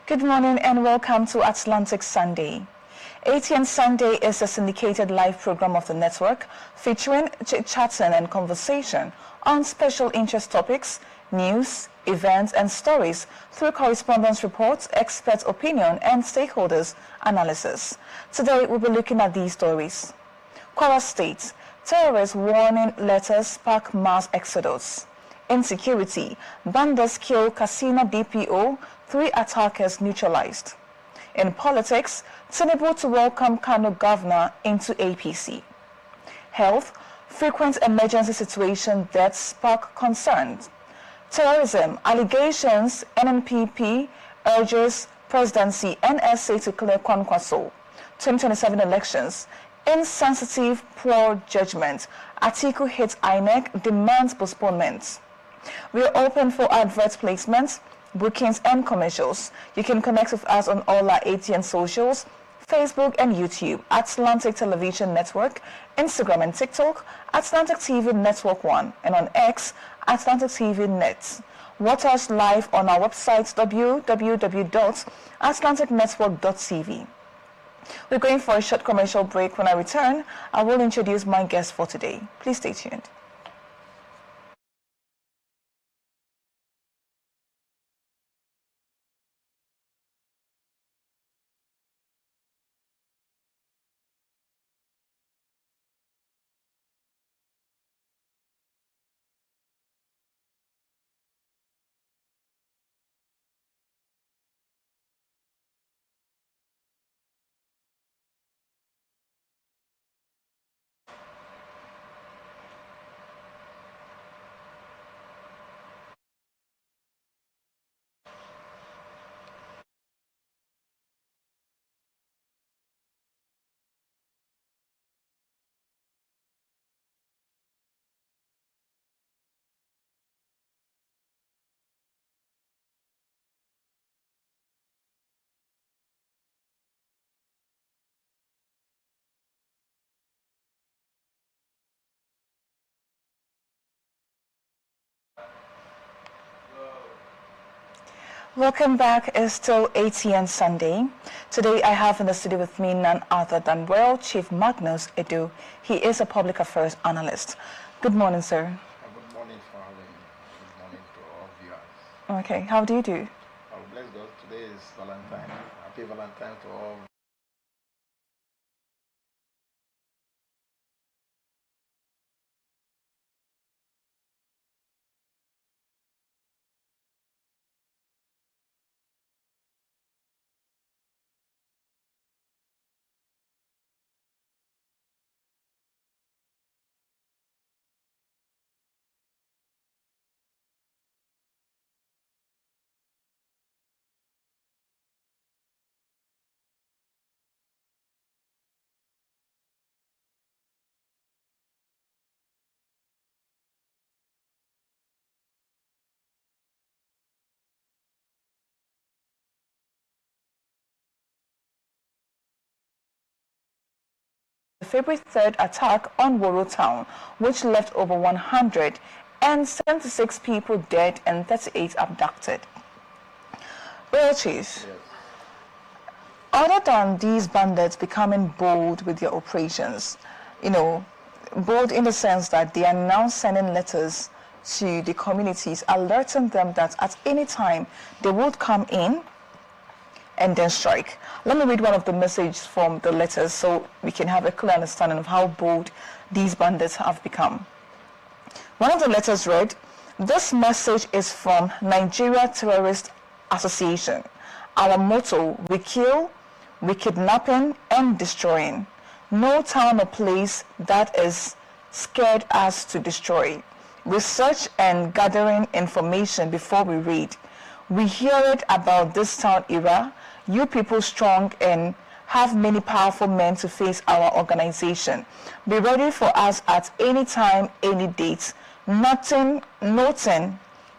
Good morning and welcome to Atlantic Sunday. Atn Sunday is a syndicated live program of the network featuring chit-chatting and conversation on special interest topics, news, events and stories through correspondence reports, expert opinion and stakeholders analysis. Today we'll be looking at these stories. Kwara State, terrorist warning letters spark mass exodus. Insecurity, bandits kill casino DPO, 3 attackers neutralized. In politics, Tinubu to welcome Kano governor into APC. Health, frequent emergency situation deaths spark concerns. Terrorism, allegations, NNPP urges presidency NSA to clear Kwankwaso. 2027 elections, insensitive, poor judgment. Atiku hits INEC, demands postponement. We are open for advert placements, bookings and commercials. You can connect with us on all our ATN socials, Facebook and YouTube, Atlantic Television Network, Instagram and TikTok, Atlantic TV Network 1, and on X, Atlantic TV Net. Watch us live on our website, www.atlanticnetwork.tv. We're going for a short commercial break. When I return, I will introduce my guest for today. Please stay tuned. Welcome back. It's still ATN Sunday. Today I have in the studio with me none other than Royal Chief Magnus Edu. He is a public affairs analyst. Good morning, sir. Good morning, Father. Good morning to all viewers. Okay, how do you do? Oh, bless God. Today is Valentine. Happy Valentine to all. The February 3rd attack on Woro town, which left over 176 people dead and 38 abducted. Royal Chief, Yes. other than these bandits becoming bold with their operations, bold in the sense that they are now sending letters to the communities, alerting them that at any time they would come in and then strike. Let me read one of the messages from the letters so we can have a clear understanding of how bold these bandits have become. One of the letters read, "This message is from Nigeria Terrorist Association. Our motto, we kill, we kidnapping and destroying. No town or place that is scared us to destroy. Research and gathering information before we read. We hear it about this town era. You people strong and have many powerful men to face our organization. Be ready for us at any time, any date. Nothing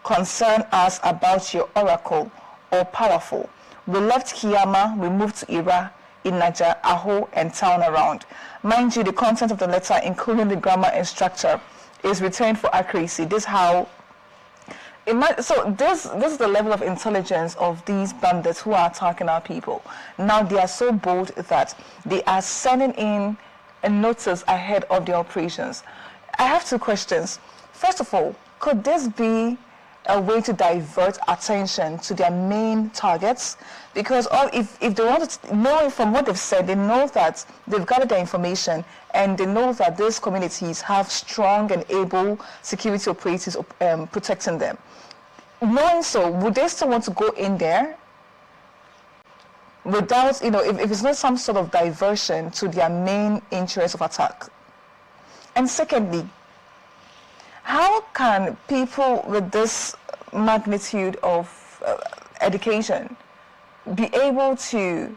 concern us about your oracle or powerful. We left Kiyama, we moved to Ira, Inaja, Aho, and town around." Mind you, the content of the letter, including the grammar and structure, is retained for accuracy. This is how So this is the level of intelligence of these bandits who are attacking our people. Now they are so bold that they are sending in a notice ahead of the operations. I have two questions. First of all, could this be a way to divert attention to their main targets? Because if they want to know, from what they've said, they know that they've gathered their information and they know that these communities have strong and able security operatives protecting them. Knowing so, would they still want to go in there without, if it's not some sort of diversion to their main interest of attack? And secondly, how can people with this magnitude of education be able to,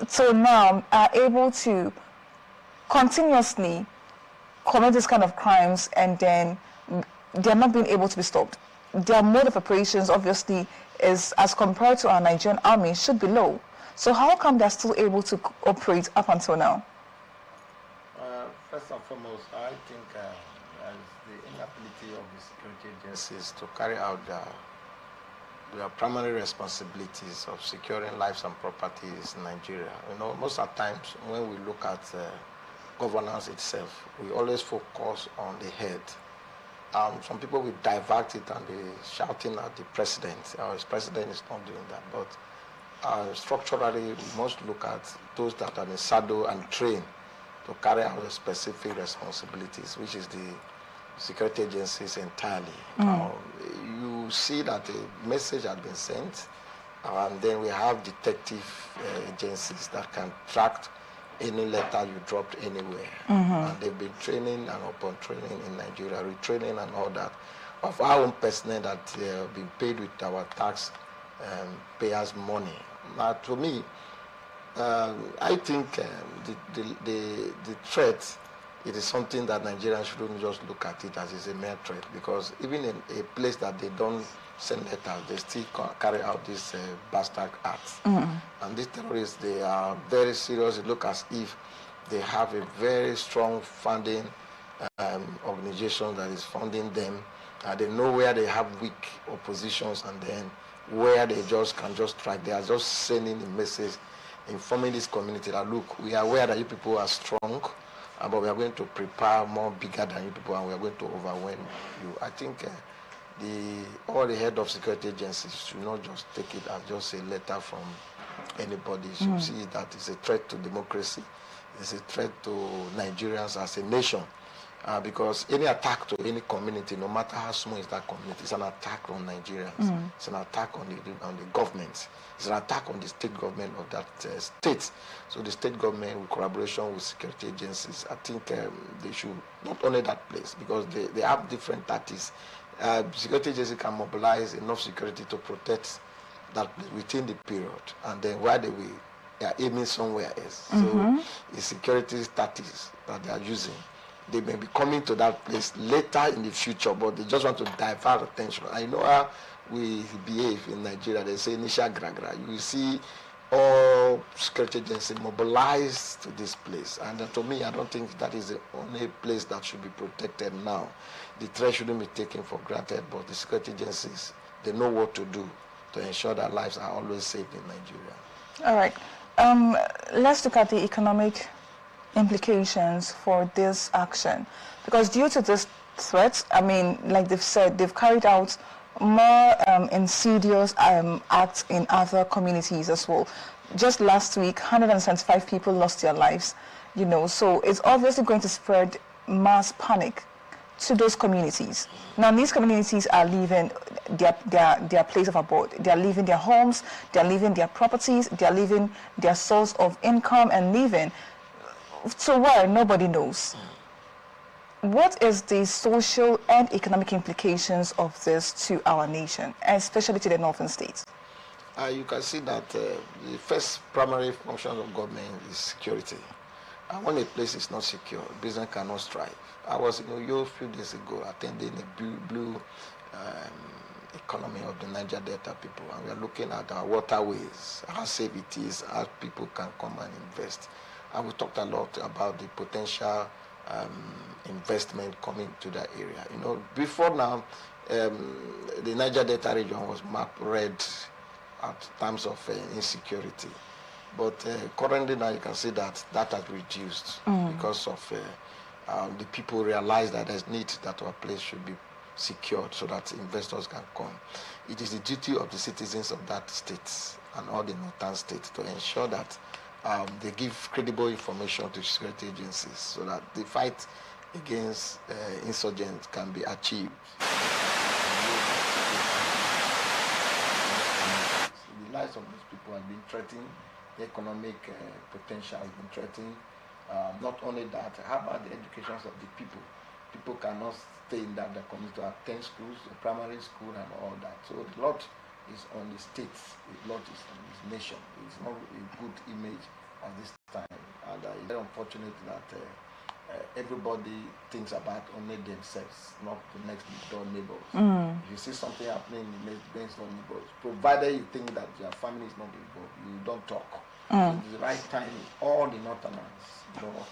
till now, are able to continuously commit this kind of crimes and then they're not being able to be stopped? Their mode of operations, obviously, is, as compared to our Nigerian army, should be low. So how come they're still able to operate up until now? First and foremost, I think as the inability of the security agencies to carry out their primary responsibilities of securing lives and properties in Nigeria. Most of the times when we look at governance itself, we always focus on the head. Some people will divert it and be shouting at the president. His president is not doing that. But structurally, we must look at those that are in saddle and trained to carry out the specific responsibilities, which is the security agencies entirely. You see that a message has been sent, and then we have detective agencies that can track any letter you dropped anywhere. And they've been training and upon training in Nigeria, retraining and all that, of our own personnel that have been paid with our tax payers' money. Now, to me, I think the threat, it is something that Nigerians shouldn't just look at it as a mere threat, because even in a place that they don't send letters, they still carry out these bastard acts. And these terrorists, they are very serious. It looks as if they have a very strong funding organization that is funding them. They know where they have weak oppositions and then where they can just strike. They are just sending a message, informing this community that, look, we are aware that you people are strong, but we are going to prepare more bigger than you people, and we are going to overwhelm you. I think all the head of security agencies should not just take it as just a letter from anybody. Should see that it's a threat to democracy, it's a threat to Nigerians as a nation. Because any attack to any community, no matter how small is that community, it's an attack on Nigerians. It's an attack on the government. It's an attack on the state government of that state. So the state government, with collaboration with security agencies, I think they should not only that place, because they have different tactics. Security agencies can mobilize enough security to protect that place within the period, and then while they are aiming somewhere else. So the security tactics that they are using, they may be coming to that place later in the future, but they just want to divert attention. I know how we behave in Nigeria. They say Nisha Gragra. You see all security agencies mobilized to this place. And to me, I don't think that is the only place that should be protected now. The threat shouldn't be taken for granted, but the security agencies, they know what to do to ensure that lives are always safe in Nigeria. All right. Let's look at the economic implications for this action, because due to this threat, I mean, like they've said, they've carried out more insidious acts in other communities as well. Just last week, 175 people lost their lives, so it's obviously going to spread mass panic to those communities. Now, these communities are leaving their place of abode. They are leaving their homes, they are leaving their properties, they are leaving their source of income and living to where nobody knows. What is the social and economic implications of this to our nation, especially to the northern states? You can see that the first primary function of government is security. And when a place is not secure, business cannot strive. I was in Uyo a few days ago attending the blue economy of the Niger Delta people, and we are looking at our waterways, how safe it is, how people can come and invest. And we talked a lot about the potential investment coming to that area. You know, before now, the Niger Delta region was marked red at times of insecurity. But currently now you can see that has reduced because of the people realize that there's need that our place should be secured so that investors can come. It is the duty of the citizens of that state and all the northern states to ensure that they give credible information to security agencies so that the fight against insurgents can be achieved. The lives of these people have been threatened. The economic potential has been threatened. Not only that, how about the educations of the people? People cannot stay in that community to attend schools, primary school and all that. So a lot is on the states, a lot is on this nation. It's not a good image at this time. And it's very unfortunate that everybody thinks about only themselves, not the next door neighbors. If you see something happening in the next door neighbors, provided you think that your family is not involved, you don't talk. So it's the right time, all the northerners, you know,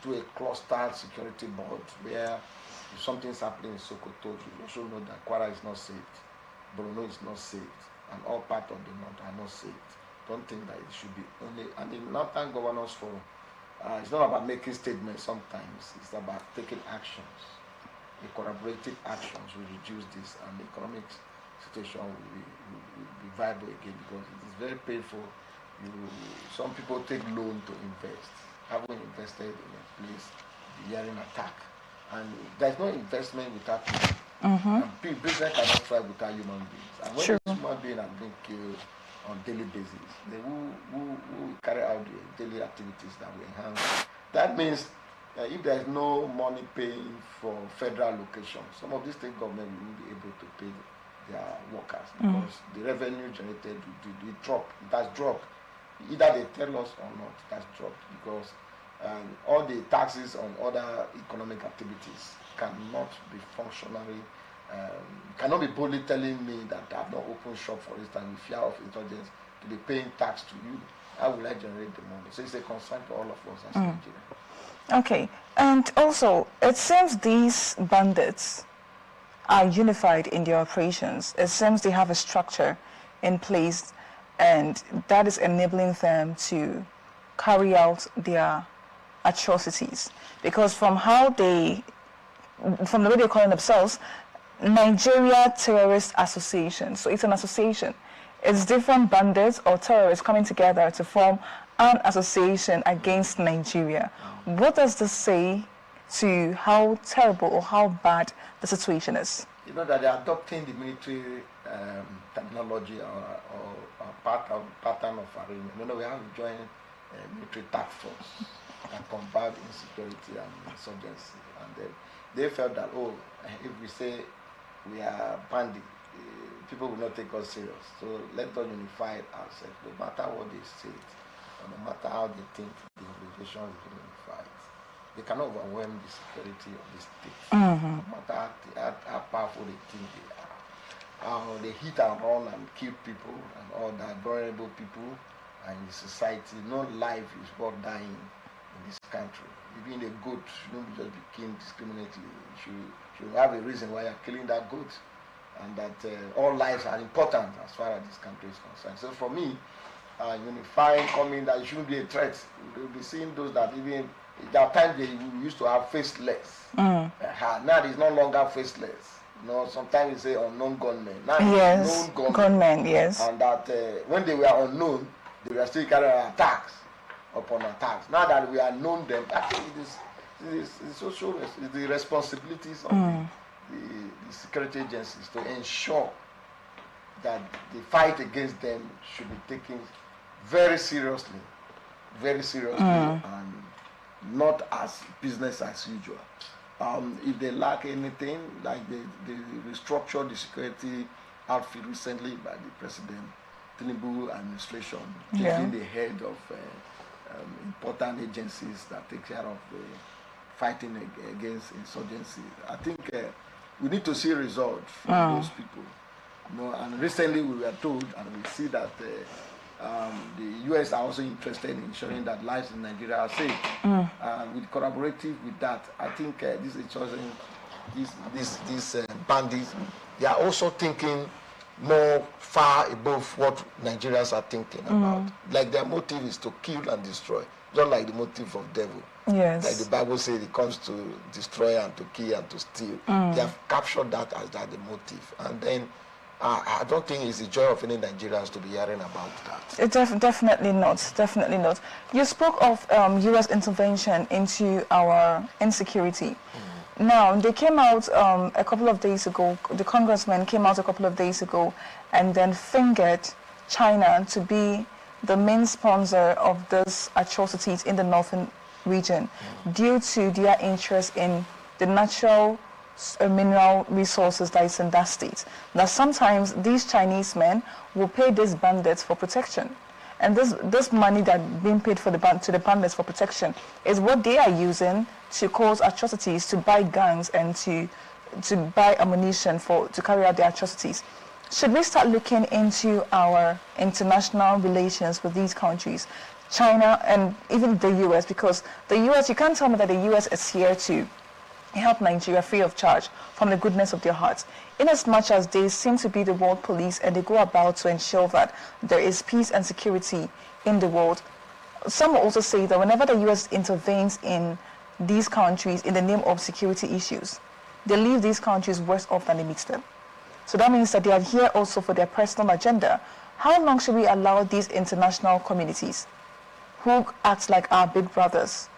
do a clustered security board where if something's happening in Sokoto, you also know that Kwara is not saved, Borno is not saved, and all parts of the north are not saved. Don't think that it should be only, and the Northern Governors Forum, it's not about making statements sometimes, it's about taking actions. The collaborative actions will reduce this and the economic situation will be viable again, because it is very painful. Some people take loan to invest. Having invested in a place, the hearing attack. And there's no investment without people. And business cannot thrive without human beings. And when human beings are being killed on a daily basis, they who carry out the daily activities that we enhance. That means if there's no money paying for federal locations, some of these state governments will be able to pay their workers because the revenue generated will drop. It has dropped. Either they tell us or not, it has dropped because all the taxes on other economic activities cannot be functionally, cannot be boldly telling me that I have not opened shop, for instance, with fear of intelligence, to be paying tax to you. How will I generate the money? So it's a concern to all of us as Nigerians. Okay, and also it seems these bandits are unified in their operations. It seems they have a structure in place, and that is enabling them to carry out their atrocities. Because from the way they're calling themselves, Nigeria Terrorist Association. So it's an association. It's different bandits or terrorists coming together to form an association against Nigeria. What does this say to how terrible or how bad the situation is? You know that they're adopting the military technology or pattern of arrangement. You know, we have to join a military task force that combat insecurity and insurgency. And then they felt that, if we say we are bandit, people will not take us serious. So let us unify ourselves, no matter what they say, or no matter how they think the organization is unified. They cannot overwhelm the security of the state, no matter how powerful they think they are. They hit and run and kill people and all that, vulnerable people and in society. No life is worth dying in this country. Even a goat shouldn't just be killed discriminately. You should have a reason why you're killing that goat, and that all lives are important as far as this country is concerned. So for me, unifying, coming, that it shouldn't be a threat. We'll be seeing those that even, there are times they used to have faceless. Now it's no longer faceless. You know, sometimes you say unknown gunmen. Now yes, known gunmen, yes. And that when they were unknown, they were still carrying attacks upon attacks. Now that we are known them, actually it is social, it's the responsibilities of the security agencies to ensure that the fight against them should be taken very seriously, and not as business as usual. If they lack anything, like they restructured the security outfit recently by the President Tinubu administration, taking the head of important agencies that take care of fighting against insurgency. I think we need to see results from those people. You know, and recently we were told, and we see that the US are also interested in ensuring that lives in Nigeria are safe. With collaborative with that, I think this is chosen. These bandits, they are also thinking more far above what Nigerians are thinking about. Like their motive is to kill and destroy, not like the motive of devil. Yes. Like the Bible says, it comes to destroy and to kill and to steal. They have captured that as that the motive. And then I don't think it's the joy of any Nigerians to be hearing about that. Definitely not. Definitely not. You spoke of U.S. intervention into our insecurity. Now, they came out a couple of days ago, the congressman came out a couple of days ago and then fingered China to be the main sponsor of these atrocities in the northern region due to their interest in the natural mineral resources that is in that state. Now, sometimes these Chinese men will pay these bandits for protection. And this money that being paid for to the bandits for protection is what they are using to cause atrocities, to buy guns and to buy ammunition to carry out their atrocities. Should we start looking into our international relations with these countries, China and even the US? Because the US, you can't tell me that the US is here to help Nigeria free of charge from the goodness of their hearts, inasmuch as they seem to be the world police and they go about to ensure that there is peace and security in the world. Some will also say that whenever the US intervenes in these countries in the name of security issues, they leave these countries worse off than they meet them. So that means that they are here also for their personal agenda. How long should we allow these international communities who act like our big brothers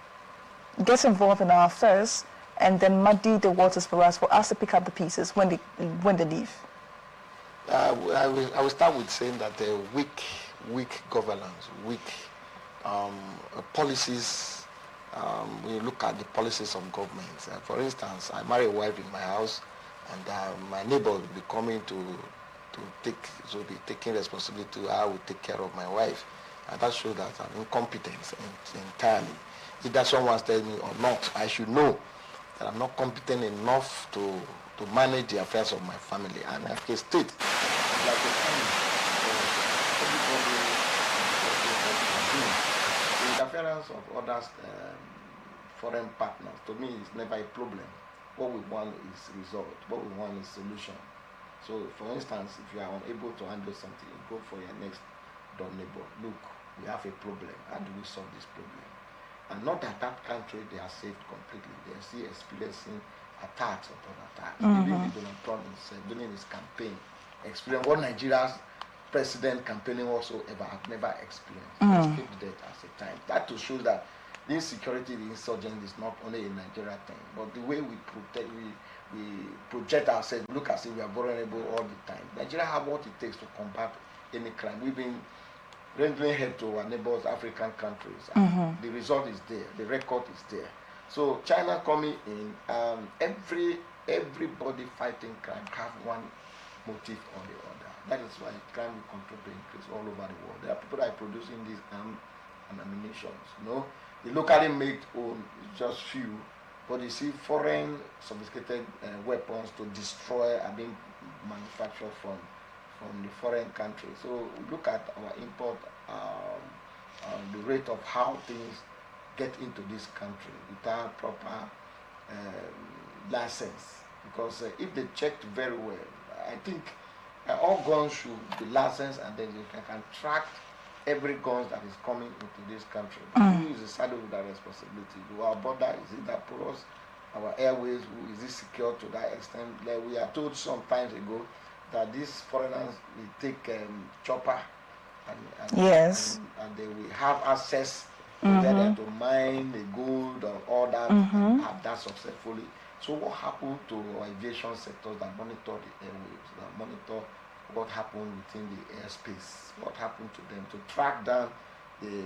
get involved in our affairs and then muddy the waters for us to pick up the pieces when they leave? I will start with saying that weak governance, weak policies. When you look at the policies of governments, for instance, I marry a wife in my house, and my neighbor will be coming to be taking responsibility to how we take care of my wife, and that shows that I'm incompetent entirely. Either someone tells me or not, I should know that I'm not competent enough to manage the affairs of my family. And like a state, like a family, the interference of others, foreign partners, to me is never a problem. What we want is result. What we want is solution. So, for instance, if you are unable to handle something, you go for your next door neighbor. Look, we have a problem. How do we solve this problem? And not that that country they are saved completely. They are still experiencing attacks upon attacks. Even Donald Trump during his campaign experienced what Nigeria's president campaigning also have never experienced. Escaped death as a time. That to show that the insecurity, the insurgent is not only a Nigeria thing, but the way we protect, we project ourselves, look as if we are vulnerable all the time. Nigeria have what it takes to combat any crime. We've been rendering help to our neighbors, African countries. The result is there. The record is there. So China coming in, everybody fighting crime have one motive or the other. That is why crime will continue to increase all over the world. There are people that are producing these arms and ammunition. The locally made own is just few, but you see foreign sophisticated weapons to destroy are being manufactured from the foreign country. So look at our import, the rate of how things get into this country without proper license. Because if they checked very well, I think all guns should be licensed, and then you can track every gun that is coming into this country. Who is saddled with that responsibility? Our border, is it that porous? Our airways, is it secure to that extent? Like we are told some times ago that these foreigners will take chopper and they will have access to to mine the gold and all that and have that successfully. So what happened to our aviation sectors that monitor the airwaves, that monitor what happened within the airspace, what happened to them, to track down the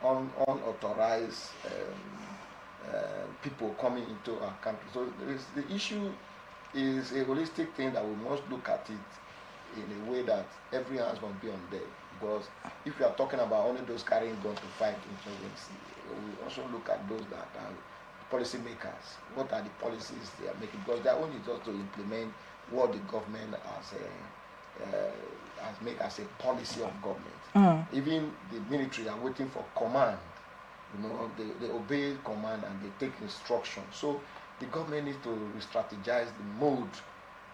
unauthorized people coming into our country. So the issue is a holistic thing that we must look at it in a way that every hands must be on deck. Because if we are talking about only those carrying guns to fight insurgency, we also look at those that are policy makers. What are the policies they are making? Because their own is just to implement what the government has as make as a policy of government. Even the military are waiting for command. You know, they obey command and they take instruction. So the government needs to re-strategize the mode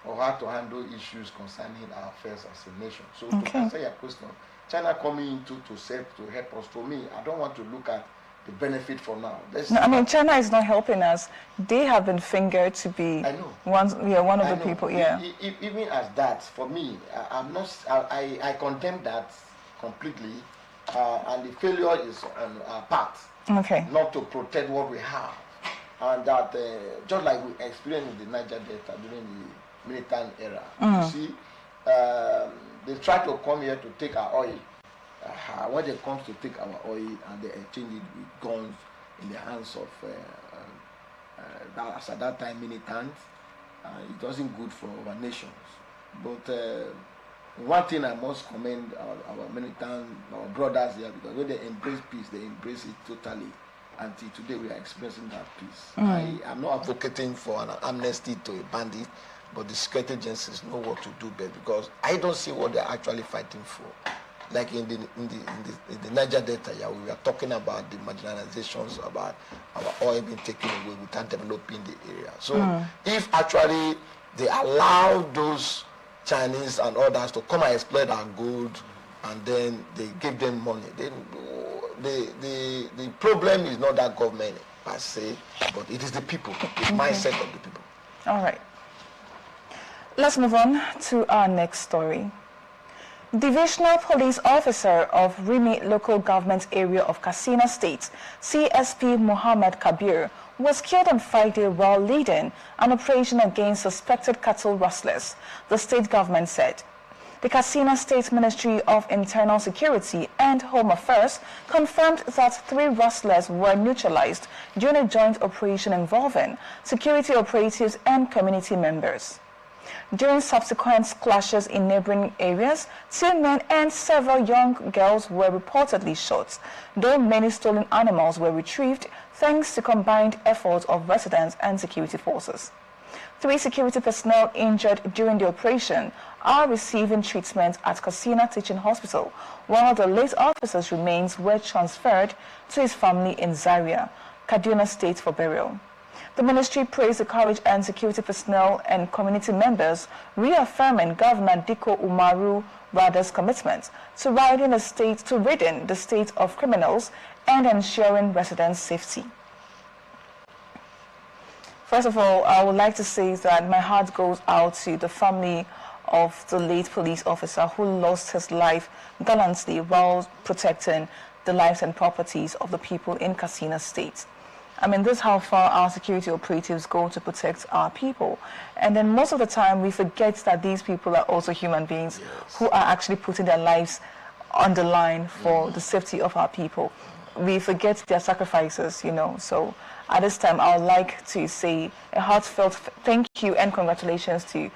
of how to handle issues concerning our affairs as a nation. So to answer your question, China coming into to help us. To me, I don't want to look at the benefit for now. No, I mean, China is not helping us. They have been fingered to be one of the people. Yeah. Even as that, for me, I'm not. I condemn that completely, and the failure is on our part. Okay. Not to protect what we have, and that just like we experienced in the Niger Delta during the militant era. You see, they try to come here to take our oil. When they come to take our oil and they exchange it with guns in the hands of at that time militants, it wasn't good for our nations. But one thing I must commend our militant, our brothers here, because when they embrace peace, they embrace it totally. Until today, we are experiencing that peace. I am not advocating for an amnesty to a bandit, but the security agencies know what to do better, because I don't see what they're actually fighting for. Like in the Niger Delta, we are talking about the marginalizations, about our oil being taken away without developing the area. So if actually they allow those Chinese and others to come and exploit our gold, and then they give them money, then the problem is not that government per se, but it is the people, the mindset of the people. All right. Let's move on to our next story. Divisional Police Officer of Rimi Local Government Area of Katsina State, CSP Muhammad Kabir, was killed on Friday while leading an operation against suspected cattle rustlers, the state government said. The Katsina State Ministry of Internal Security and Home Affairs confirmed that 3 rustlers were neutralized during a joint operation involving security operatives and community members. During subsequent clashes in neighboring areas, 2 men and several young girls were reportedly shot, though many stolen animals were retrieved thanks to combined efforts of residents and security forces. 3 security personnel injured during the operation are receiving treatment at Katsina Teaching Hospital, while the late officer's remains were transferred to his family in Zaria, Kaduna State for burial. The ministry praised the courage and security personnel and community members, reaffirming Governor Diko Umaru Rada's commitment to ridding the state of criminals and ensuring residents' safety. First of all, I would like to say that my heart goes out to the family of the late police officer who lost his life gallantly while protecting the lives and properties of the people in Katsina State. I mean, this is how far our security operatives go to protect our people. And then most of the time we forget that these people are also human beings who are actually putting their lives on the line for the safety of our people. We forget their sacrifices, you know. So at this time, I would like to say a heartfelt thank you and congratulations to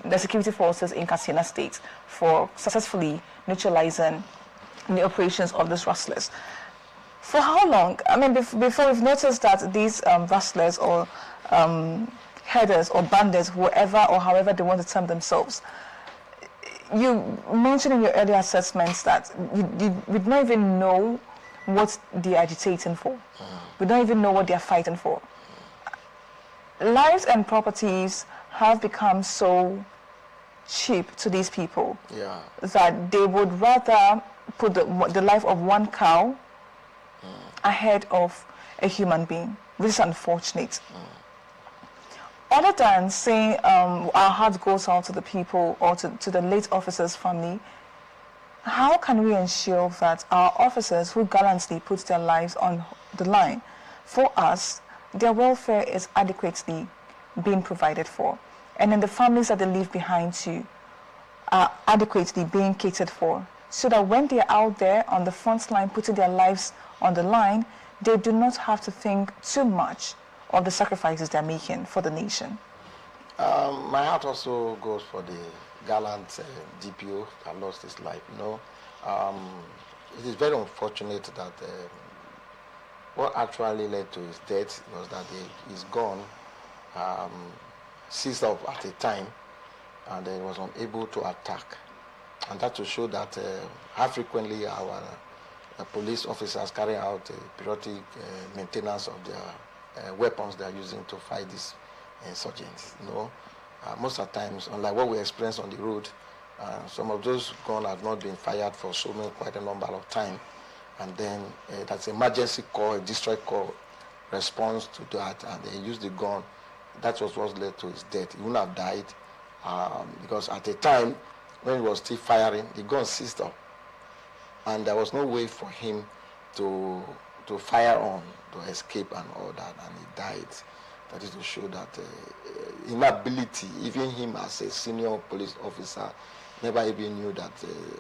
the security forces in Katsina State for successfully neutralizing the operations of these rustlers. For how long? I mean, before we've noticed that these rustlers or headers or bandits, whoever or however they want to term themselves, you mentioned in your earlier assessments that we don't even know what they're agitating for. We don't even know what they're fighting for. Lives and properties have become so cheap to these people that they would rather put the life of one cow ahead of a human being, which is unfortunate. Other than saying our heart goes out to the people or to the late officer's family, how can we ensure that our officers who gallantly put their lives on the line for us, their welfare is adequately being provided for, and then the families that they leave behind too are adequately being catered for, so that when they're out there on the front line putting their lives on the line, they do not have to think too much of the sacrifices they're making for the nation? My heart also goes for the gallant DPO that lost his life. You know, it is very unfortunate that what actually led to his death was that he's gone, seized up at a time and he was unable to attack. And that to show that how frequently our police officers carry out periodic maintenance of their weapons they are using to fight these insurgents. Most of the times, unlike what we experience on the road, some of those guns have not been fired for quite a number of time, and then that's emergency call, a distress call response to that, and they use the gun. That was what led to his death. He wouldn't have died because at the time when he was still firing, the gun seized up, and there was no way for him to fire on to escape and all that, and he died. That is to show that inability, even him as a senior police officer, never even knew that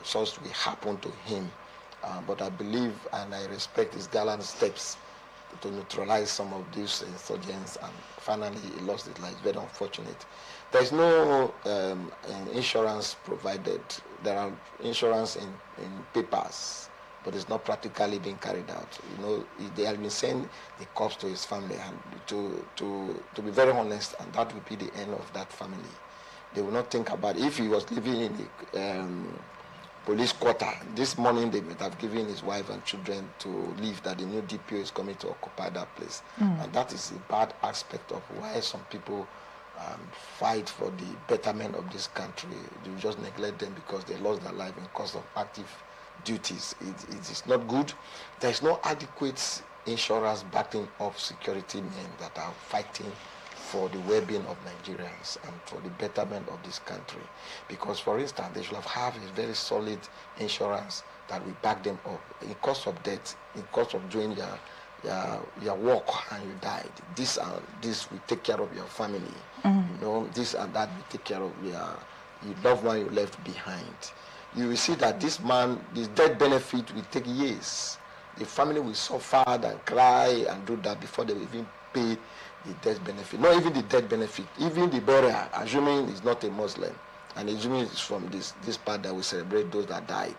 such will happen to him. But I believe and I respect his gallant steps to neutralize some of these insurgents, and finally he lost his life. Very unfortunate. There is no insurance provided. There are insurance in papers, but it's not practically being carried out. They have been sending the corpse to his family, and to be very honest, and that will be the end of that family. They will not think about it. If he was living in the police quarter, this morning they might have given his wife and children to leave, that the new DPO is coming to occupy that place. And that is a bad aspect of why some people fight for the betterment of this country. You just neglect them because they lost their life in course of active duties. It is not good. There is no adequate insurance backing up security men that are fighting for the well-being of Nigerians and for the betterment of this country. Because, for instance, they should have a very solid insurance that will back them up. In course of death, in course of doing your work and you died, this and this will take care of your family. This and that will take care of your loved one you left behind. You will see that this man, this death benefit will take years. The family will suffer and cry and do that before they will even pay the death benefit. Not even the death benefit, even the burial, assuming he's not a Muslim, and assuming it's from this part that we celebrate those that died.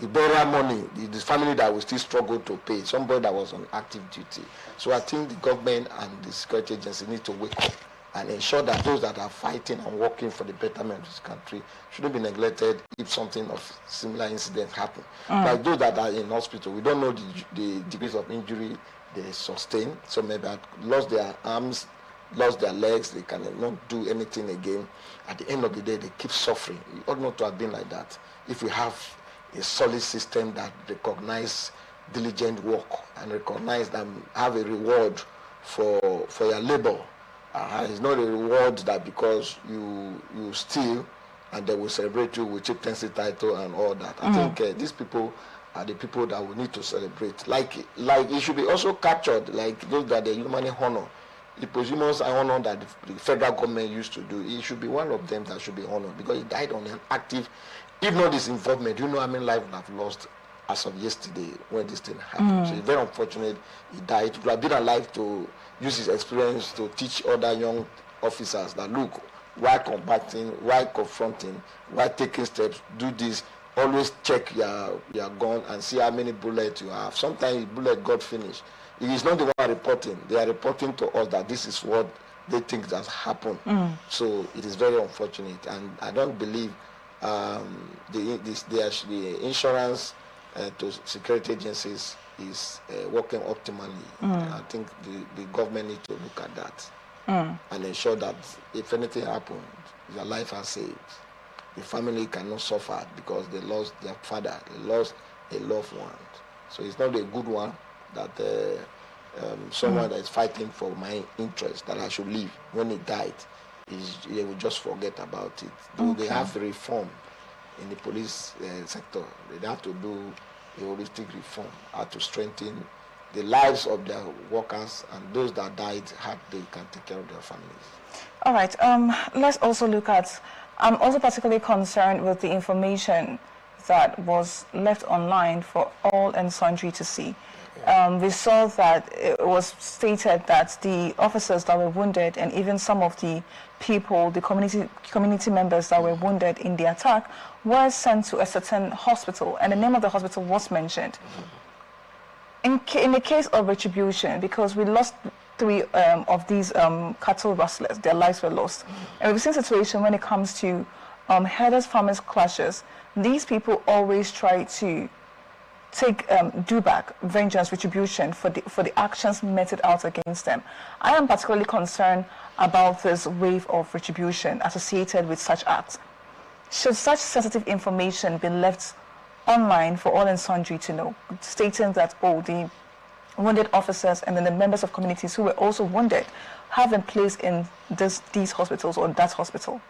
The burial money, the family that will still struggle to pay, somebody that was on active duty. So I think the government and the security agency need to wake up and ensure that those that are fighting and working for the betterment of this country shouldn't be neglected if something of similar incident happen. Like those that are in hospital, we don't know the degrees of injury they sustain. Some may have lost their arms, lost their legs, they cannot do anything again. At the end of the day, they keep suffering. It ought not to have been like that. If we have a solid system that recognize diligent work and recognize them, have a reward for your labor. It's not a reward that because you steal and they will celebrate you with chieftaincy title and all that. I think these people are the people that we need to celebrate. Like it should be also captured, like those that the human honor. The posthumous honor that the federal government used to do, it should be one of them that should be honored because he died on an active, if not his involvement, how many lives we have lost as of yesterday when this thing happened. So it's very unfortunate he died. He would have been alive to use his experience to teach other young officers that look, while combating, while confronting, while taking steps, do this, always check your gun and see how many bullets you have. Sometimes the bullet got finished. It is not the one reporting. They are reporting to us that this is what they think has happened. So it is very unfortunate, and I don't believe the insurance to security agencies is working optimally. I think the government needs to look at that and ensure that if anything happens, your life has saved. The family cannot suffer because they lost their father, they lost a loved one. So it's not a good one that someone that is fighting for my interest that I should live when he died, they will just forget about it. Though they have to reform in the police sector. They have to do a holistic reform, how to strengthen the lives of their workers, and those that died, how they can take care of their families. All right, let's also look at, I'm also particularly concerned with the information that was left online for all and sundry to see. We saw that it was stated that the officers that were wounded and even some of the people, the community members that were wounded in the attack were sent to a certain hospital, and the name of the hospital was mentioned. In the case of retribution, because we lost three of these cattle rustlers, their lives were lost. And we've seen a situation when it comes to herders farmers clashes. These people always try to take do back vengeance, retribution for the actions meted out against them. I am particularly concerned about this wave of retribution associated with such acts. Should such sensitive information be left online for all and sundry to know, stating that, oh, the wounded officers and then the members of communities who were also wounded have been placed in these hospitals or that hospital?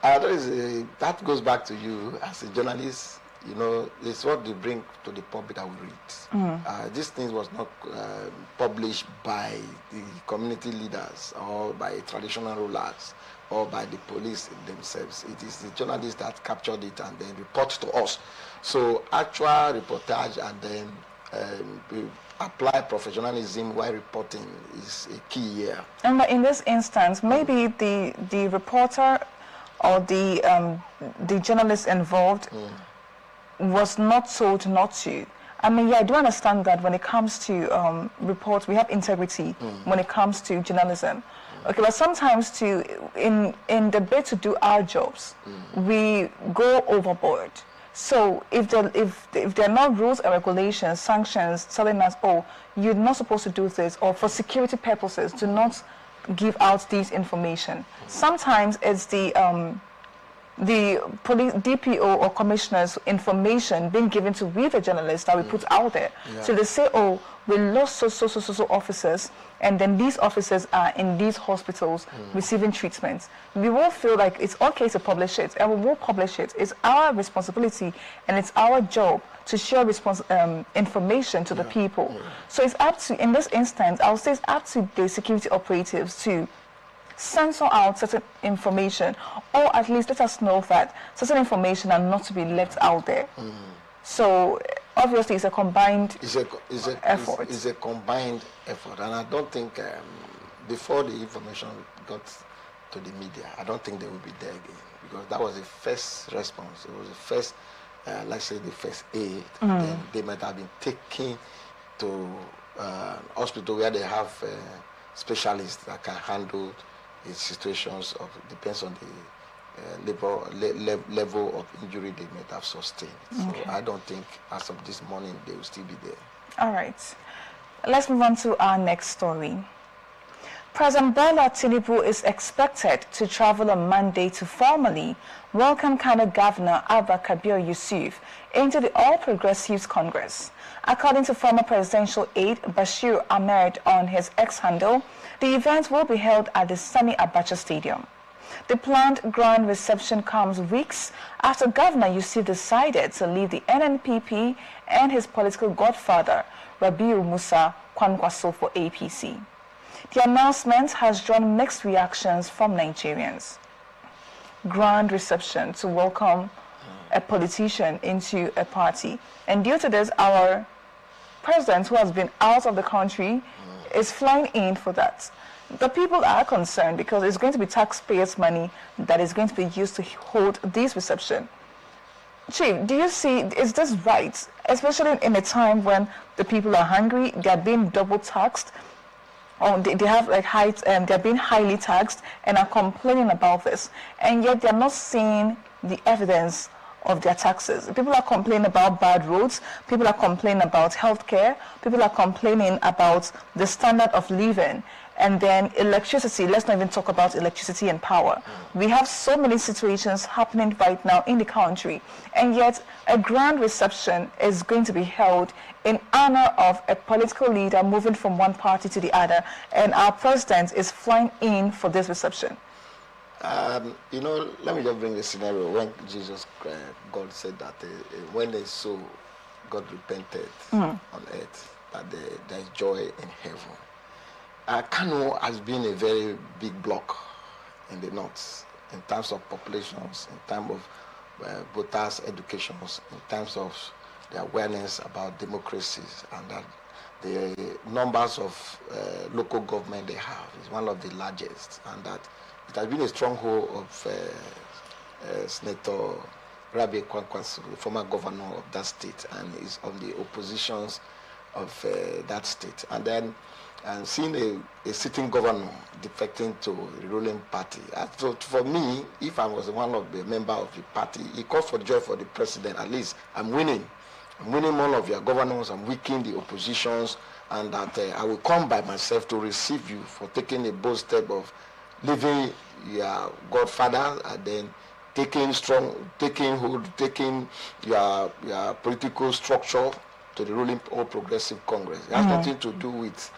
That goes back to you as a journalist. You know, it's what they bring to the public that we read. This thing was not published by the community leaders or by traditional rulers or by the police themselves. It is the journalists that captured it and then report to us. So actual reportage and then we apply professionalism while reporting is a key here. And in this instance, maybe the reporter or the journalist involved was not told not to. I mean, yeah, I do understand that when it comes to reports, we have integrity when it comes to journalism. Okay, but sometimes in the bid to do our jobs, we go overboard. So if there are not rules and regulations, sanctions telling us, oh, you're not supposed to do this, or for security purposes, do not give out this information. Sometimes it's the police, DPO or commissioner's information being given to we the journalists that we put out there. Yeah. So they say, oh, we lost so officers, and then these officers are in these hospitals receiving treatment. We will feel like it's okay to publish it, and we will publish it. It's our responsibility and it's our job to share information to the people. Yeah. So it's up to, in this instance, I would say it's up to the security operatives to censor out certain information, or at least let us know that certain information are not to be left out there. So obviously it's a combined effort. It's a combined effort, and I don't think before the information got to the media, I don't think they will be there again, because that was the first response. It was the first, let's say, the first aid. Then they might have been taken to hospital where they have specialists that can handle the situations of, depends on the level of injury they may have sustained. Okay. So I don't think as of this morning they will still be there. All right. Let's move on to our next story. President Bola Tinubu is expected to travel on Monday to formally welcome Kano Governor Abba Kabir Yusuf into the All Progressives Congress. According to former presidential aide Bashir Ahmed on his X handle, the event will be held at the Sani Abacha Stadium. The planned grand reception comes weeks after Governor Yusuf decided to leave the NNPP and his political godfather, Rabiu Musa Kwankwaso, for APC. The announcement has drawn mixed reactions from Nigerians. Grand reception to welcome a politician into a party. And due to this, our president, who has been out of the country, is flying in for that. The people are concerned because it's going to be taxpayers' money that is going to be used to hold this reception. Chief, do you see, is this right? Especially in a time when the people are hungry, they are being double taxed, or they have like they're being highly taxed and are complaining about this, and yet they're not seeing the evidence of their taxes. People are complaining about bad roads, people are complaining about healthcare, people are complaining about the standard of living, and then electricity. Let's not even talk about electricity and power. We have so many situations happening right now in the country, and yet a grand reception is going to be held in honor of a political leader moving from one party to the other, and our president is flying in for this reception. You know, let me just bring the scenario when Jesus Christ, God said that when they saw, God repented on earth, that there is joy in heaven. Kano has been a very big block in the north in terms of populations, in terms of voters' educations, in terms of the awareness about democracies, and that the numbers of local government they have is one of the largest, and that it has been a stronghold of Senator Rabi Kwankwaso, the former governor of that state, and is on the oppositions of that state. And then and seeing a sitting governor defecting to the ruling party. So for me, if I was one of the member of the party, it calls for joy for the president. At least I'm winning. I'm winning one of your governors. I'm weakening the oppositions, and that I will come by myself to receive you for taking a bold step of leaving your godfather and then taking your political structure to the ruling All Progressive Congress. It has nothing to do with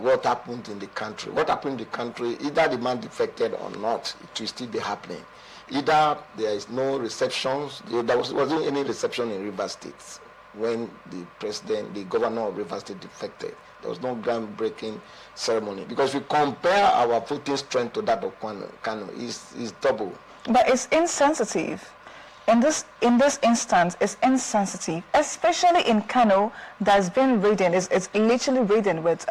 what happened in the country. What happened in the country, either the man defected or not, it will still be happening. Either there is no receptions, there wasn't any reception in Rivers State when the governor of Rivers State defected. There was no groundbreaking ceremony. Because if you compare our voting strength to that of Kano, it's double. But it's insensitive. In this instance, it's insensitive, especially in Kano, that's been ridden, it's literally ridden with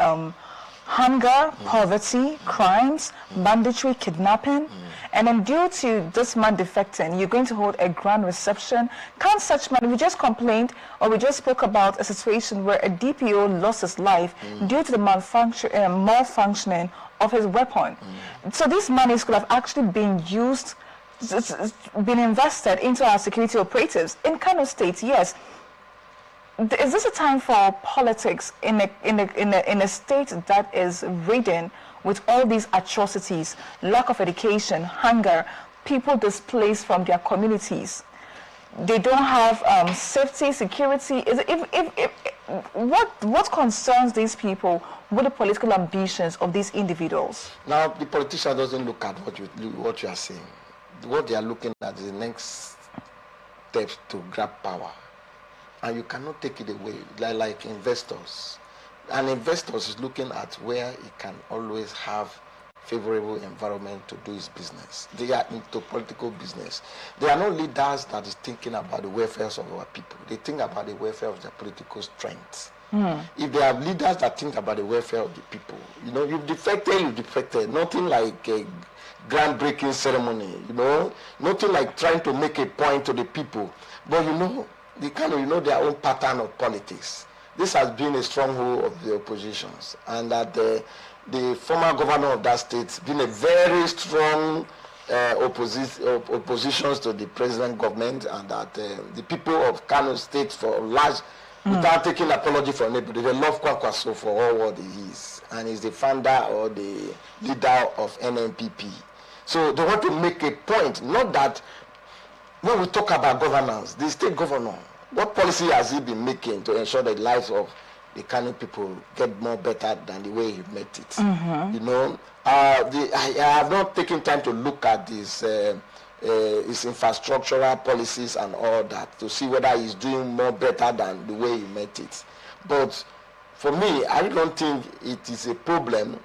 hunger, poverty, crimes, banditry, kidnapping. And then due to this man defecting, you're going to hold a grand reception. Can't such man, we just complained, or we just spoke about a situation where a DPO lost his life due to the malfunctioning of his weapon. So these monies could have actually been used, been invested into our security operatives. In Kano State, yes. Is this a time for politics in a state that is ridden with all these atrocities, lack of education, hunger, people displaced from their communities? They don't have safety, security. What concerns these people with the political ambitions of these individuals? Now, the politician doesn't look at what you are saying. What they are looking at is the next step to grab power. And you cannot take it away, like investors. An investor is looking at where he can always have favorable environment to do his business. They are into political business. They are not leaders that is thinking about the welfare of our people. They think about the welfare of their political strength. If they have leaders that think about the welfare of the people, you've defected. Nothing like a groundbreaking ceremony, nothing like trying to make a point to the people. But they their own pattern of politics. This has been a stronghold of the oppositions, and that the former governor of that state been a very strong oppositions to the president government, and that the people of Kano State for large, without taking apology from anybody, they love Kwankwaso for all what he is, and he's the founder or the leader of NNPP. So they want to make a point, not that when we talk about governance, the state governor, what policy has he been making to ensure that the lives of the Kano people get more better than the way he met it? I have not taken time to look at his infrastructural policies and all that to see whether he's doing more better than the way he met it. But for me, I don't think it is a problem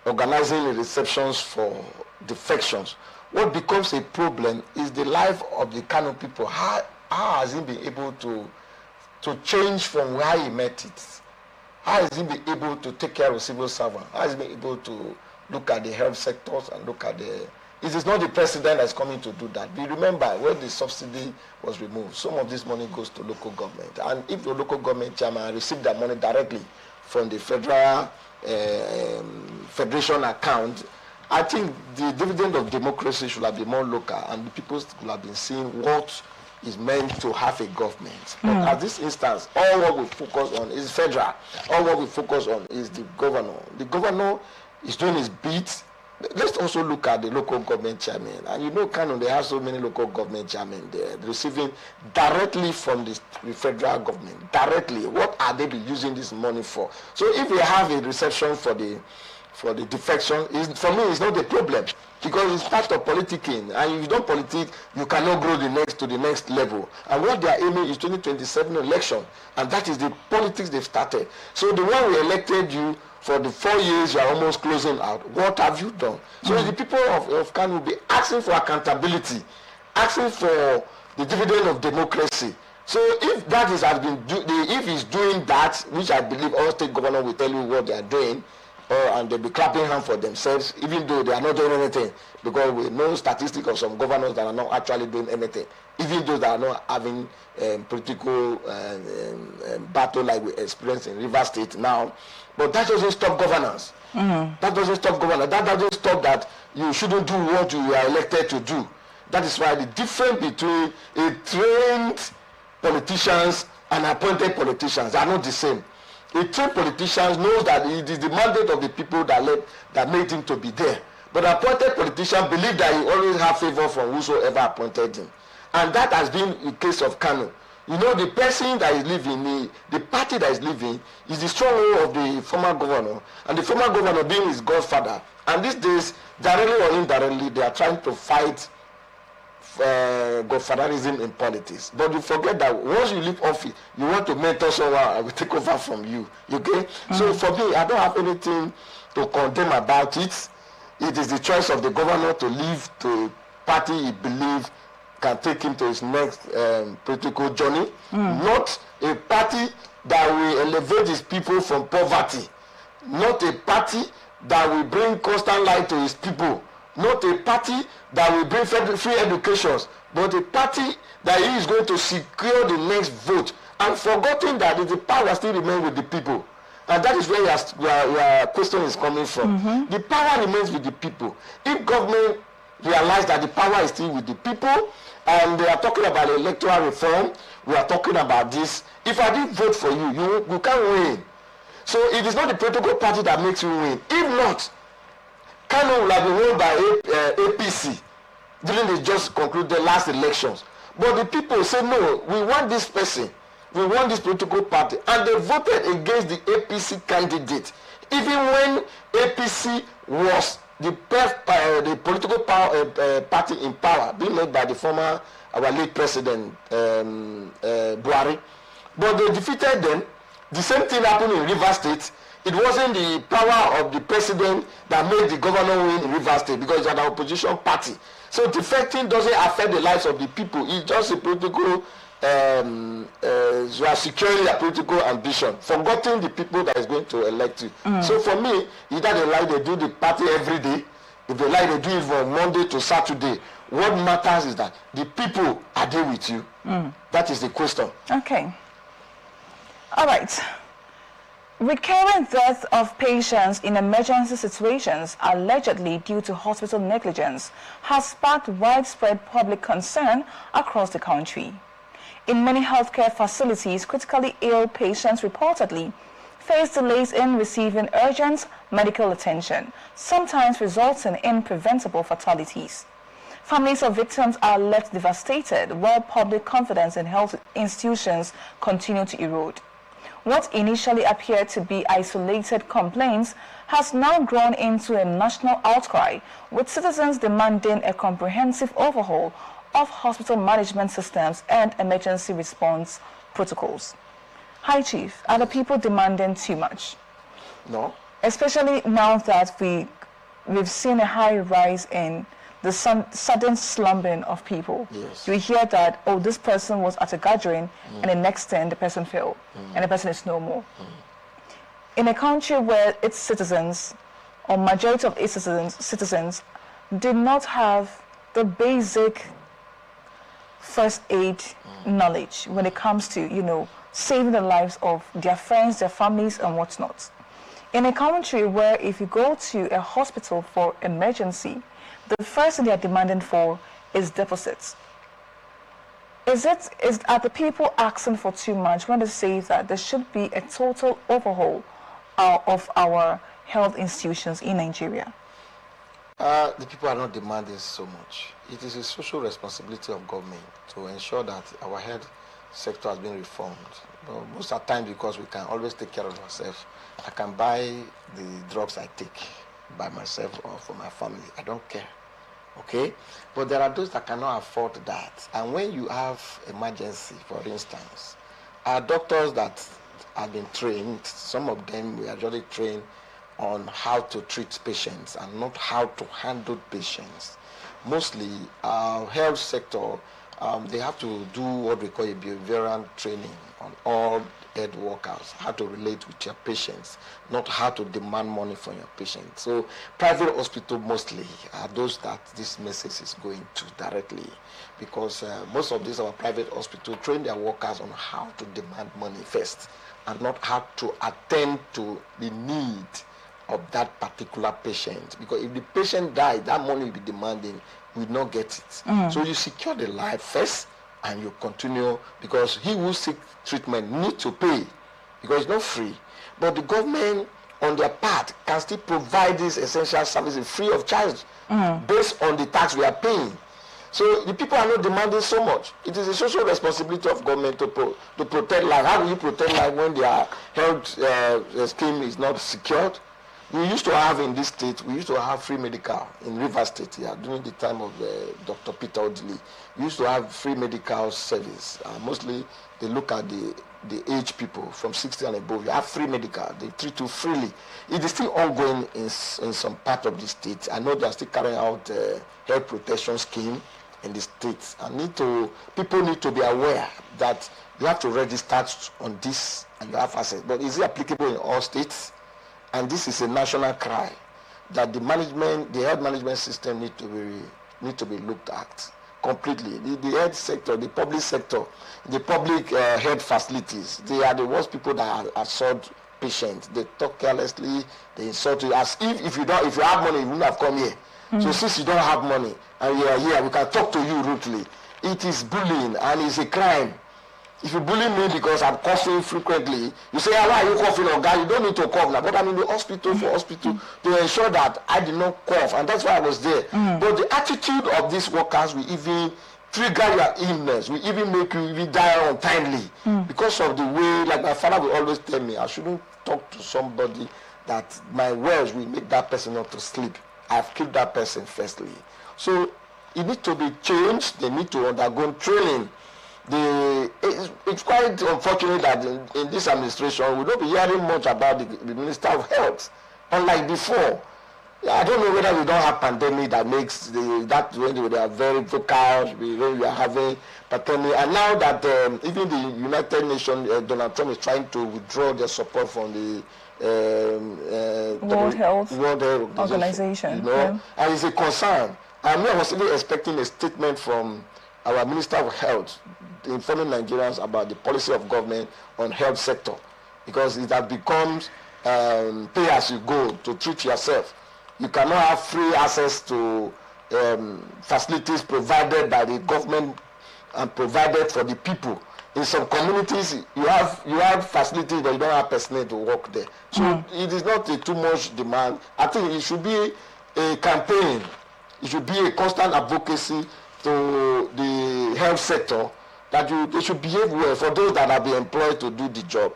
organizing the receptions for defections. What becomes a problem is the life of the Kano people. How has he been able to change from where he met it? How has he been able to take care of civil servants? How has he been able to look at the health sectors and look at it is not the president that's coming to do that. We remember when the subsidy was removed, some of this money goes to local government. And if the local government chairman received that money directly from the federal federation account, I think the dividend of democracy should have been more local, and the people should have been seeing what is meant to have a government. But at this instance, all what we focus on is federal. All what we focus on is the governor. The governor is doing his bit. Let's also look at the local government chairman. And Kano, they have so many local government chairmen there receiving directly from the federal government. Directly. What are they be using this money for? So if we have a reception for the defection, for me, it's not a problem, because it's part of politicking. And if you don't politic, you cannot grow to the next level. And what they are aiming is 2027 election, and that is the politics they've started. So the one we elected you for the 4 years, you are almost closing out. What have you done? So the people of Kano will be asking for accountability, asking for the dividend of democracy. So if that is if he's doing that, which I believe all state governors will tell you what they are doing, and they'll be clapping hands for themselves, even though they are not doing anything, because we know statistics of some governors that are not actually doing anything, even those that are not having political battle like we experience in Rivers State now. But that doesn't stop governance. That doesn't stop governance. That doesn't stop that you shouldn't do what you are elected to do. That is why the difference between a trained politicians and appointed politicians are not the same. A trained politician knows that it is the mandate of the people that made him to be there. But appointed politicians believe that he always have favor from whosoever appointed him. And that has been the case of Kano. You know, the person that is leaving, the party that is leaving, is the stronghold of the former governor. And the former governor being his godfather. And these days, directly or indirectly, they are trying to fight godfatherism in politics. But you forget that once you leave office, you want to mentor someone and will take over from you. Okay? So for me, I don't have anything to condemn about it. It is the choice of the governor to leave the party he believes can take him to his next political journey. Not a party that will elevate his people from poverty. Not a party that will bring constant light to his people. Not a party that will bring free education, but a party that he is going to secure the next vote, and forgetting that the power still remains with the people. And that is where your question is coming from. The power remains with the people. If government realize that the power is still with the people, and they are talking about electoral reform, we are talking about this. If I didn't vote for you, you can't win. So it is not the political party that makes you win. If not, Kano will have been won by APC during the just concluded last elections. But the people say, no, we want this person. We want this political party. And they voted against the APC candidate. Even when APC was the political party in power, being led by the former, our late president, Buhari. But they defeated them. The same thing happened in Rivers State. It wasn't the power of the president that made the governor win in Rivers State because it's an opposition party. So defecting doesn't affect the lives of the people. It's just a political, you are securing your political ambition, forgetting the people that is going to elect you. So for me, either they like they do the party every day, if they like they do it from Monday to Saturday. What matters is that the people are there with you. That is the question. Okay. All right. Recurrent deaths of patients in emergency situations, allegedly due to hospital negligence, has sparked widespread public concern across the country. In many healthcare facilities, critically ill patients reportedly face delays in receiving urgent medical attention, sometimes resulting in preventable fatalities. Families of victims are left devastated while public confidence in health institutions continue to erode. What initially appeared to be isolated complaints has now grown into a national outcry, with citizens demanding a comprehensive overhaul of hospital management systems and emergency response protocols. Hi, Chief. Are the people demanding too much? No. Especially now that we've seen a high rise in the sudden slumbering of people. Yes. You hear that, oh, this person was at a gathering, and the next thing the person fell, and the person is no more. In a country where its citizens, or majority of its citizens did not have the basic first aid knowledge when it comes to, saving the lives of their friends, their families, and whatnot. In a country where if you go to a hospital for emergency, the first thing they are demanding for is deposits. Are the people asking for too much when they say that there should be a total overhaul of our health institutions in Nigeria? The people are not demanding so much. It is a social responsibility of government to ensure that our health sector has been reformed. But most of the time, because we can always take care of ourselves, I can buy the drugs I take by myself or for my family. I don't care. Okay? But there are those that cannot afford that. And when you have emergency, for instance, our doctors that have been trained, some of them were actually trained on how to treat patients and not how to handle patients. Mostly our health sector, they have to do what we call a behavioral training on all health workers, how to relate with your patients, not how to demand money from your patients. So private hospitals mostly are those that this message is going to directly, because most of these our private hospitals train their workers on how to demand money first and not how to attend to the need of that particular patient. Because if the patient dies, that money will be demanding, we will not get it. So you secure the life first and you continue, because he who seeks treatment needs to pay, because it's not free. But the government on their part can still provide these essential services free of charge based on the tax we are paying. So the people are not demanding so much. It is a social responsibility of government to protect life. How do you protect life when their health scheme is not secured? We used to have in this state, we used to have free medical in River State here during the time of Dr. Peter Odili. We used to have free medical service. Mostly they look at the age people from 60 and above. You have free medical. They treat you freely. It is still ongoing in some part of the state. I know they are still carrying out health protection scheme in the states. People need to be aware that you have to register on this and you have access. But is it applicable in all states? And this is a national cry that the health management system need to be looked at completely. The health sector, the public sector, the public health facilities, they are the worst people that assault patients. They talk carelessly, they insult you as if you have money, you wouldn't have come here. So since you don't have money and you are here, we can talk to you rudely. It is bullying and it's a crime. If you bully me because I'm coughing frequently, you say, why are you coughing, Oga? You don't need to cough now. But I'm in the hospital to ensure that I did not cough. And that's why I was there. But the attitude of these workers will even trigger your illness. Will even make you even die untimely. Because of the way, like my father will always tell me, I shouldn't talk to somebody that my words will make that person not to sleep. I've killed that person firstly. So it needs to be changed. They need to undergo training. It's quite unfortunate that in this administration we don't be hearing much about the Minister of Health, unlike before. I don't know whether we don't have pandemic that makes that when they are very vocal, when we are having pandemic, and now that even the United Nations, Donald Trump is trying to withdraw their support from the World Health Organization, you know, and it's a concern. I was even expecting a statement from our Minister of Health informing Nigerians about the policy of government on health sector, because it has become pay as you go to treat yourself. You cannot have free access to facilities provided by the government and provided for the people. In some communities, you have facilities, but you don't have personnel to work there. So it is not too much demand. I think it should be a campaign. It should be a constant advocacy to the health sector that they should behave well for those that have been employed to do the job.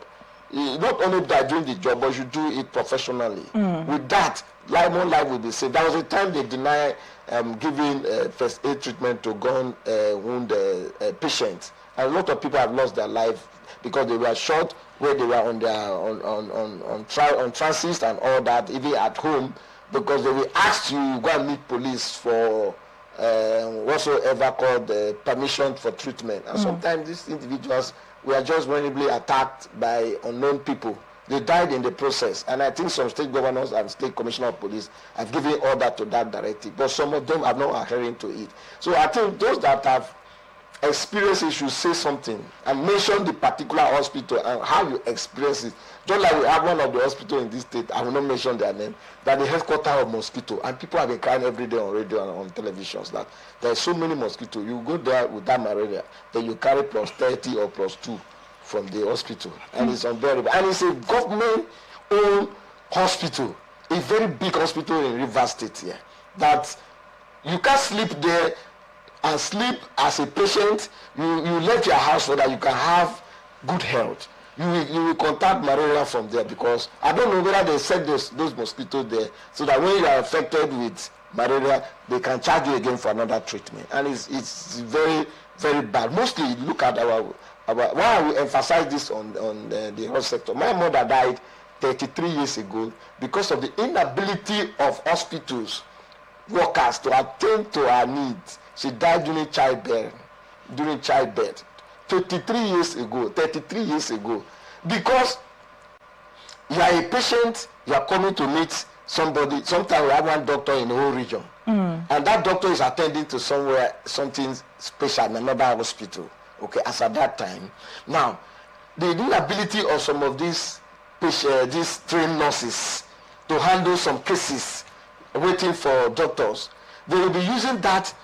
Not only that doing the job, but you should do it professionally. With that, more life will be saved. There was a time they denied giving first aid treatment to gun wound patients, and a lot of people have lost their life because they were shot where they were on transit and all that, even at home, because they were asked to go and meet police for whatsoever called permission for treatment. And sometimes these individuals were just vulnerably attacked by unknown people. They died in the process. And I think some state governors and state commissioner of police have given order to that directive, but some of them are not adhering to it. So I think those that have experienced it should say something and mention the particular hospital and how you experience it. Just like we have one of the hospitals in this state, I will not mention their name, that the headquarters of mosquito, and people have been crying every day on radio and on televisions that there are so many mosquitoes. You go there with that malaria, then you carry plus 30 or plus 2 from the hospital, and it's unbearable. And it's a government-owned hospital, a very big hospital in River State here, that you can't sleep there and sleep as a patient. You left your house so that you can have good health. You will contact malaria from there, because I don't know whether they set those mosquitoes there so that when you are affected with malaria, they can charge you again for another treatment. And it's very, very bad. Mostly, look at why we emphasize this on the health sector. My mother died 33 years ago because of the inability of hospitals workers to attend to her needs. She died during childbirth. 33 years ago. Because you are a patient, you are coming to meet somebody. Sometimes we have one doctor in the whole region, and that doctor is attending to something special in another hospital. Okay, as at that time. Now, the inability of some of these trained nurses to handle some cases waiting for doctors, they will be using that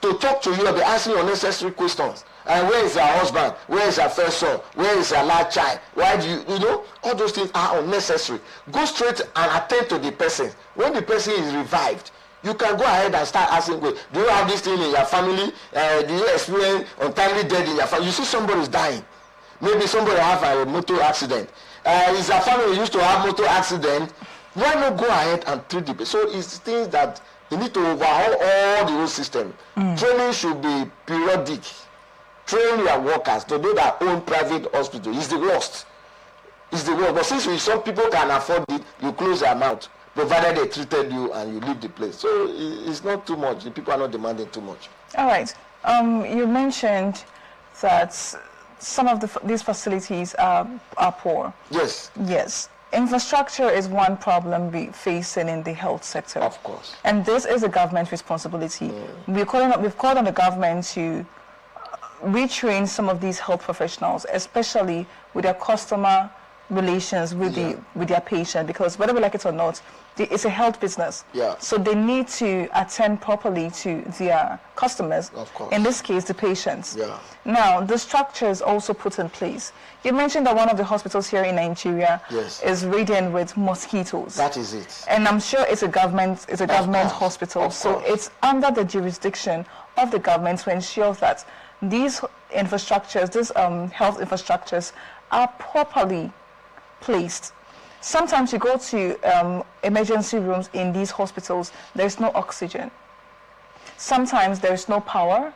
to talk to you and be asking unnecessary questions. And where is your husband? Where is your first son? Where is your last child? Why do you know, all those things are unnecessary. Go straight and attend to the person. When the person is revived, you can go ahead and start asking, do you have this thing in your family? Do you experience untimely death in your family? You see somebody is dying. Maybe somebody have a motor accident. Is your family used to have motor accident? Why not go ahead and treat the person? So it's things that you need to overhaul all the whole system. Training should be periodic. Train your workers to do their own private hospital. It's the worst. It's the worst. But since some people can afford it, you close their mouth, provided they treated you and you leave the place. So it's not too much. The people are not demanding too much. All right. You mentioned that some of these facilities are poor. Yes. Yes. Infrastructure is one problem we're facing in the health sector. Of course. And this is a government responsibility. We've called on the government to retrain some of these health professionals, especially with their customer relations with their patient, because whether we like it or not, it's a health business. Yeah. So they need to attend properly to their customers. Of course. In this case, the patients. Yeah. Now, the structure is also put in place. You mentioned that one of the hospitals here in Nigeria is ridden with mosquitoes. That is it. And I'm sure it's a government hospital. So it's under the jurisdiction of the government to ensure that these infrastructures, these health infrastructures are properly placed. Sometimes you go to emergency rooms in these hospitals, there's no oxygen. Sometimes there's no power.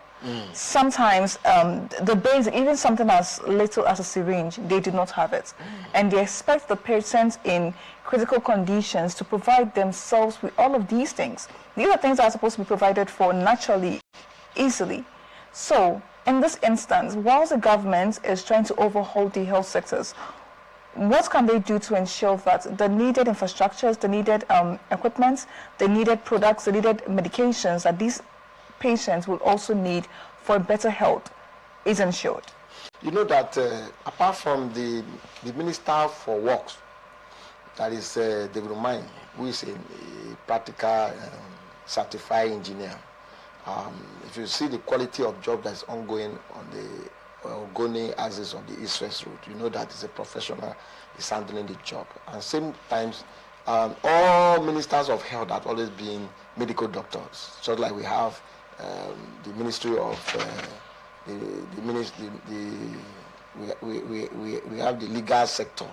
Sometimes the basic, even something as little as a syringe, they do not have it. And they expect the patients in critical conditions to provide themselves with all of these things. These are things that are supposed to be provided for naturally, easily. So, in this instance, whilst the government is trying to overhaul the health sectors, what can they do to ensure that the needed infrastructures, the needed equipment, the needed products, the needed medications that these patients will also need for better health is ensured? You know that apart from the Minister for Works, that is David Mine, who is a practical certified engineer, if you see the quality of job that's ongoing on the Ogoni axis of the East-West Road, you know that it's a professional is handling the job. And same times, all ministers of health have always been medical doctors. So like we have the Ministry of we have the legal sector.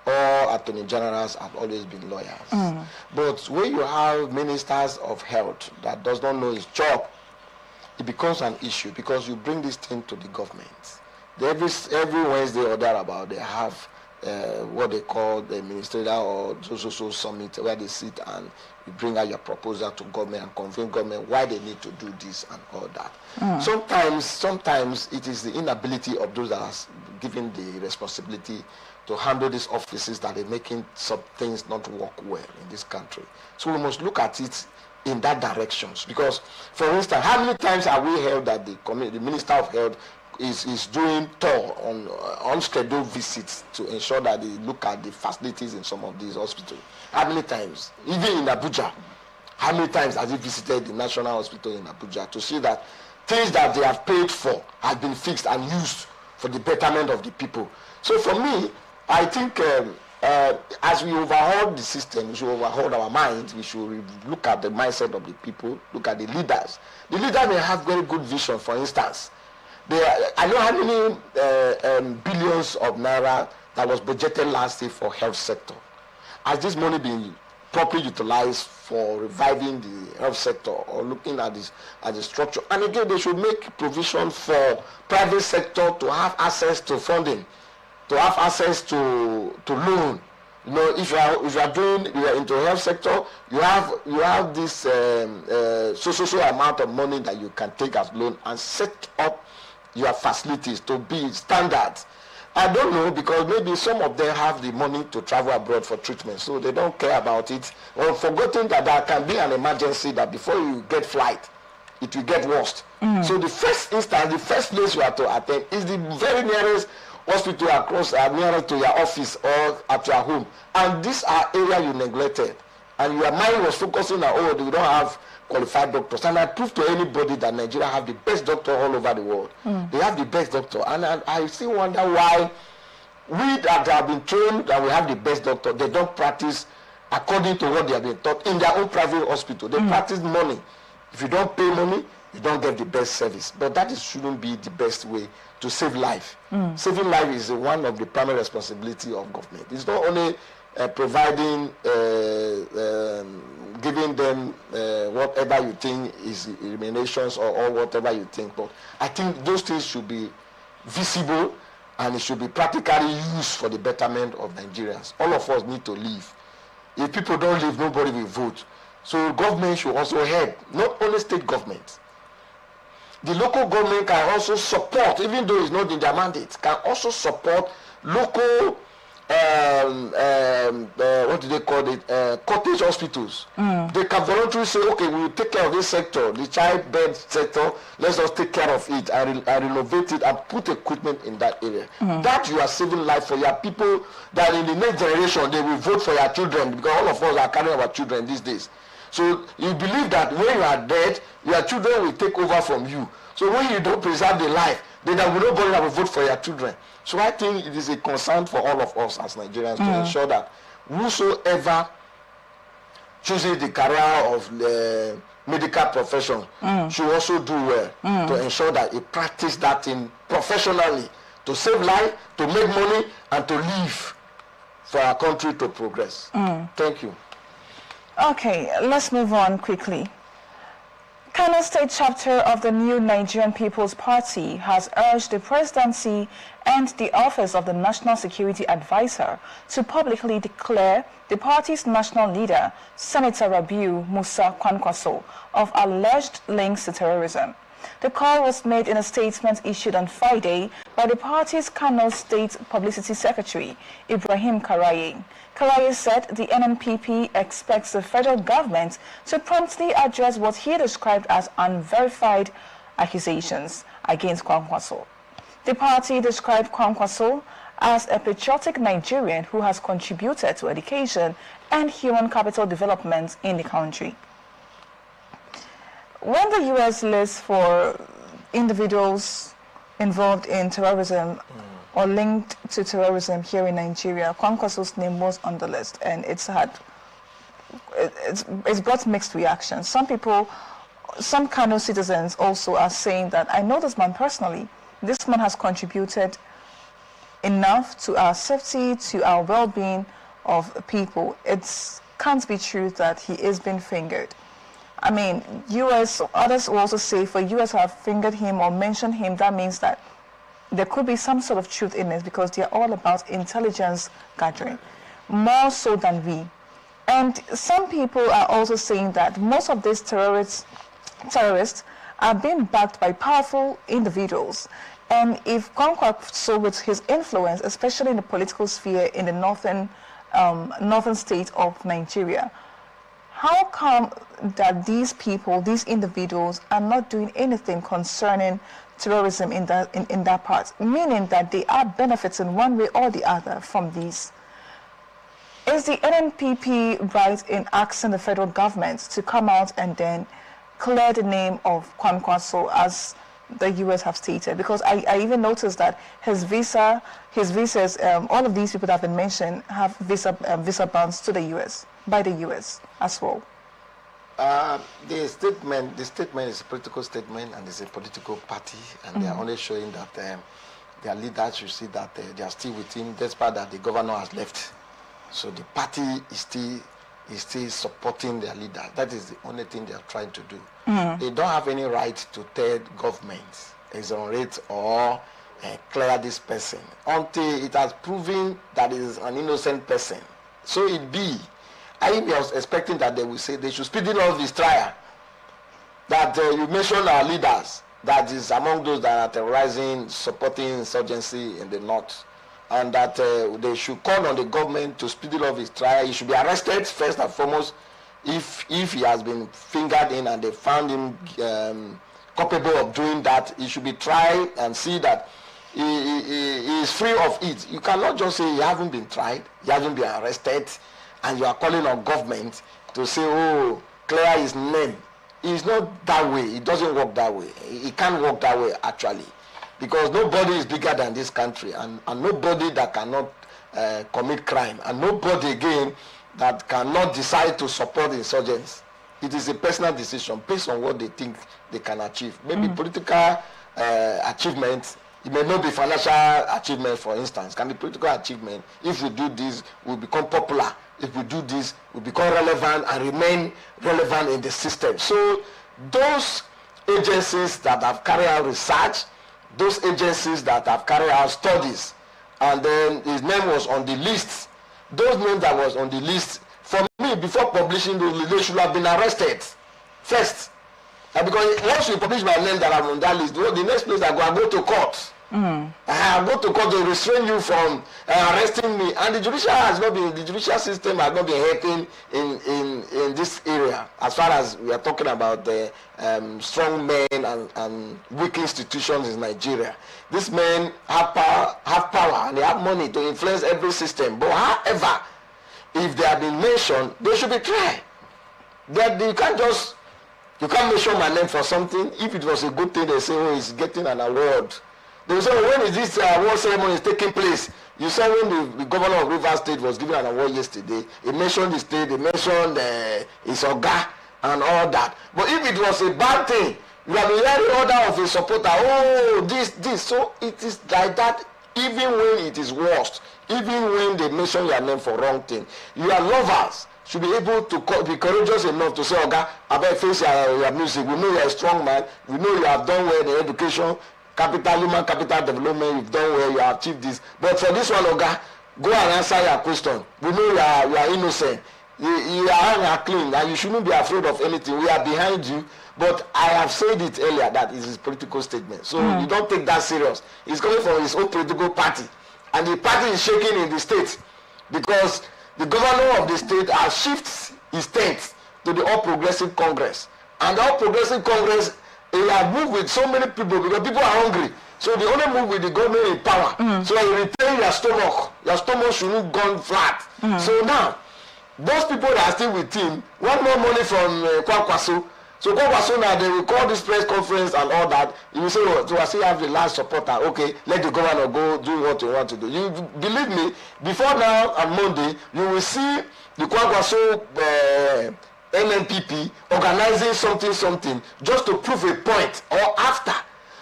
All attorney generals have always been lawyers. But when you have ministers of health that does not know his job, it becomes an issue because you bring this thing to the government. Every Wednesday or thereabout, they have what they call the ministerial or so summit where they sit and you bring out your proposal to government and convince government why they need to do this and all that. Sometimes it is the inability of those that are given the responsibility to handle these offices that are making some things not work well in this country. So we must look at it in that direction. Because, for instance, how many times have we heard that the Minister of Health is doing tour on unscheduled visits to ensure that they look at the facilities in some of these hospitals? How many times? Even in Abuja, how many times has he visited the National Hospital in Abuja to see that things that they have paid for have been fixed and used for the betterment of the people? So for me, I think as we overhaul the system, we should overhaul our minds. We should look at the mindset of the people, look at the leaders. The leader may have very good vision. For instance, I know how many billions of naira that was budgeted last year for health sector. Has this money been properly utilized for reviving the health sector or looking at this as a structure? And again, they should make provision for private sector to have access to funding, to have access to loan. You know, if you are into health sector, you have this so amount of money that you can take as loan and set up your facilities to be standard. I don't know, because maybe some of them have the money to travel abroad for treatment, so they don't care about it, or forgotten that there can be an emergency that before you get flight, it will get worse. So the first instance, the first place you have to attend is the very nearest hospital across nearer to your office or at your home. And these are areas you neglected. And your mind was focusing on, oh, we don't have qualified doctors. And I prove to anybody that Nigeria have the best doctor all over the world. They have the best doctor. And I still wonder why we that have been trained that we have the best doctor, they don't practice according to what they have been taught in their own private hospital. They practice money. If you don't pay money, you don't get the best service. But that shouldn't be the best way to save life. Saving life is one of the primary responsibility of government. It's not only providing, giving them whatever you think is eliminations or whatever you think. But I think those things should be visible and it should be practically used for the betterment of Nigerians. All of us need to live. If people don't live, nobody will vote. So government should also help, not only state governments. The local government can also support, even though it's not in their mandate, can also support local, what do they call it, cottage hospitals. They can voluntarily say, okay, we will take care of this sector, the childbed sector, let's just take care of it and renovate it and put equipment in that area. That you are saving life for your people, that in the next generation they will vote for your children, because all of us are carrying our children these days. So you believe that when you are dead, your children will take over from you. So when you don't preserve the life, then there will nobody that will vote for your children. So I think it is a concern for all of us as Nigerians to ensure that whosoever chooses the career of the medical profession should also do well to ensure that he practice that thing professionally to save life, to make money, and to live for our country to progress. Thank you. Okay, let's move on quickly. Kano State chapter of the new Nigerian People's Party has urged the presidency and the office of the National Security Advisor to publicly declare the party's national leader, Senator Rabiu Musa Kwankwaso, of alleged links to terrorism. The call was made in a statement issued on Friday by the party's Kano State Publicity Secretary, Ibrahim Karaye. Karaye said the NNPP expects the federal government to promptly address what he described as unverified accusations against Kwankwaso. The party described Kwankwaso as a patriotic Nigerian who has contributed to education and human capital development in the country. When the U.S. lists for individuals involved in terrorism or linked to terrorism here in Nigeria, Kwankwaso's name was on the list, and it's brought mixed reactions. Some people, some Kano citizens also are saying that, I know this man personally. This man has contributed enough to our safety, to our well-being of people. It can't be true that he is being fingered. I mean, U.S., others will also say for U.S. to have fingered him or mentioned him, that means that there could be some sort of truth in it, because they're all about intelligence gathering, more so than we. And some people are also saying that most of these terrorists are being backed by powerful individuals. And if Kwankwaso, with his influence, especially in the political sphere in the northern state of Nigeria, how come that these people, these individuals, are not doing anything concerning terrorism in that part, meaning that they are benefiting one way or the other from these? Is the NNPP right in asking the federal government to come out and then clear the name of Kwankwaso, as the U.S. have stated? Because I even noticed that his visas, all of these people that have been mentioned have visa bans to the U.S. by the U.S. as well. The statement is a political statement, and it's a political party, and they are only showing that their leaders, you see that they are still with him, despite that the governor has left. So the party is still supporting their leader. That is the only thing they are trying to do. They don't have any right to tell government, exonerate or clear this person until it has proven that it is an innocent person. So it be. I was expecting that they will say they should speed off this trial. That you mentioned our leaders, that is among those that are terrorizing, supporting insurgency in the north, and that they should call on the government to speed off his trial. He should be arrested first and foremost if he has been fingered in and they found him culpable of doing that. He should be tried and see that he is free of it. You cannot just say you haven't been tried, you haven't been arrested, and you are calling on government to say, oh, clear his name. It's not that way. It doesn't work that way. It can't work that way, actually. Because nobody is bigger than this country, and nobody that cannot commit crime, and nobody, again, that cannot decide to support insurgents. It is a personal decision based on what they think they can achieve. Maybe political achievements. It may not be financial achievement, for instance. Can be political achievement. If we do this, we'll become popular. If we do this, we'll become relevant and remain relevant in the system. So those agencies that have carried out research, those agencies that have carried out studies, and then his name was on the list, those names that was on the list, for me, before publishing those, they should have been arrested first. Because once you publish my name that I'm on that list, the next place I go to court. I go to court to restrain you from arresting me. And the judicial system has not been helping in this area, as far as we are talking about the strong men and weak institutions in Nigeria. These men have power and they have money to influence every system. But however, if they have been mentioned, they should be tried. You can't mention my name for something. If it was a good thing, they say, oh, he's getting an award. They will say, oh, when is this award ceremony is taking place? You saw when the governor of Rivers State was given an award yesterday. He mentioned the state, he mentioned his Oga and all that. But if it was a bad thing, you have been hearing order of a supporter, oh, this. So it is like that even when it is worst, even when they mention your name for wrong thing. You are lovers. Should be able to be courageous enough to say, Oga, I better face your music. We know you're a strong man. We know you have done well in education, human capital development. You've done well. You have achieved this. But for this one, Oga, go and answer your question. We know you are innocent. You are clean, and you shouldn't be afraid of anything. We are behind you. But I have said it earlier that it is a political statement. So you don't take that serious. It's coming from his own political party, and the party is shaking in the state because the governor of the state has shifted his tent to the All Progressive Congress. And the All Progressive Congress, they have moved with so many people because people are hungry. So they only move with the government in power. So you retain your stomach. Your stomach shouldn't go flat. So now, those people that are still with him want more money from Kwakwaso. So Kwakwaso now, they will call this press conference and all that. You will say, oh, so I still have the last supporter. Okay, let the governor go do what you want to do. You believe me, before now on Monday, you will see the Kwakwaso NNPP organizing something just to prove a point, or after,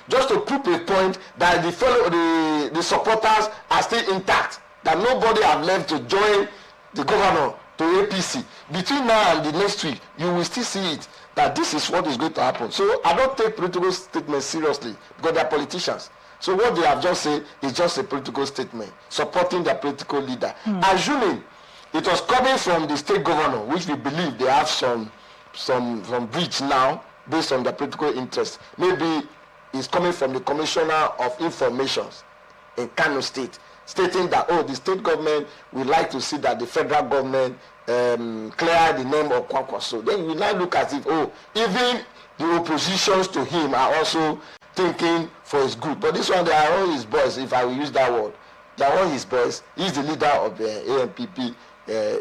just to prove a point that the supporters are still intact, that nobody have left to join the governor to APC. Between now and the next week, you will still see it, that this is what is going to happen. So I don't take political statements seriously because they are politicians. So what they have just said is just a political statement supporting their political leader. Assuming it was coming from the state governor, which we believe they have some breach now based on their political interest. Maybe it's coming from the Commissioner of Informations in Kano State, stating that, oh, the state government would like to see that the federal government clear the name of Kwakwaso. Then you now look as if, oh, even the oppositions to him are also thinking for his good. But this one, they are all his boys, if I will use that word. They are all his boys. He's the leader of the ANPP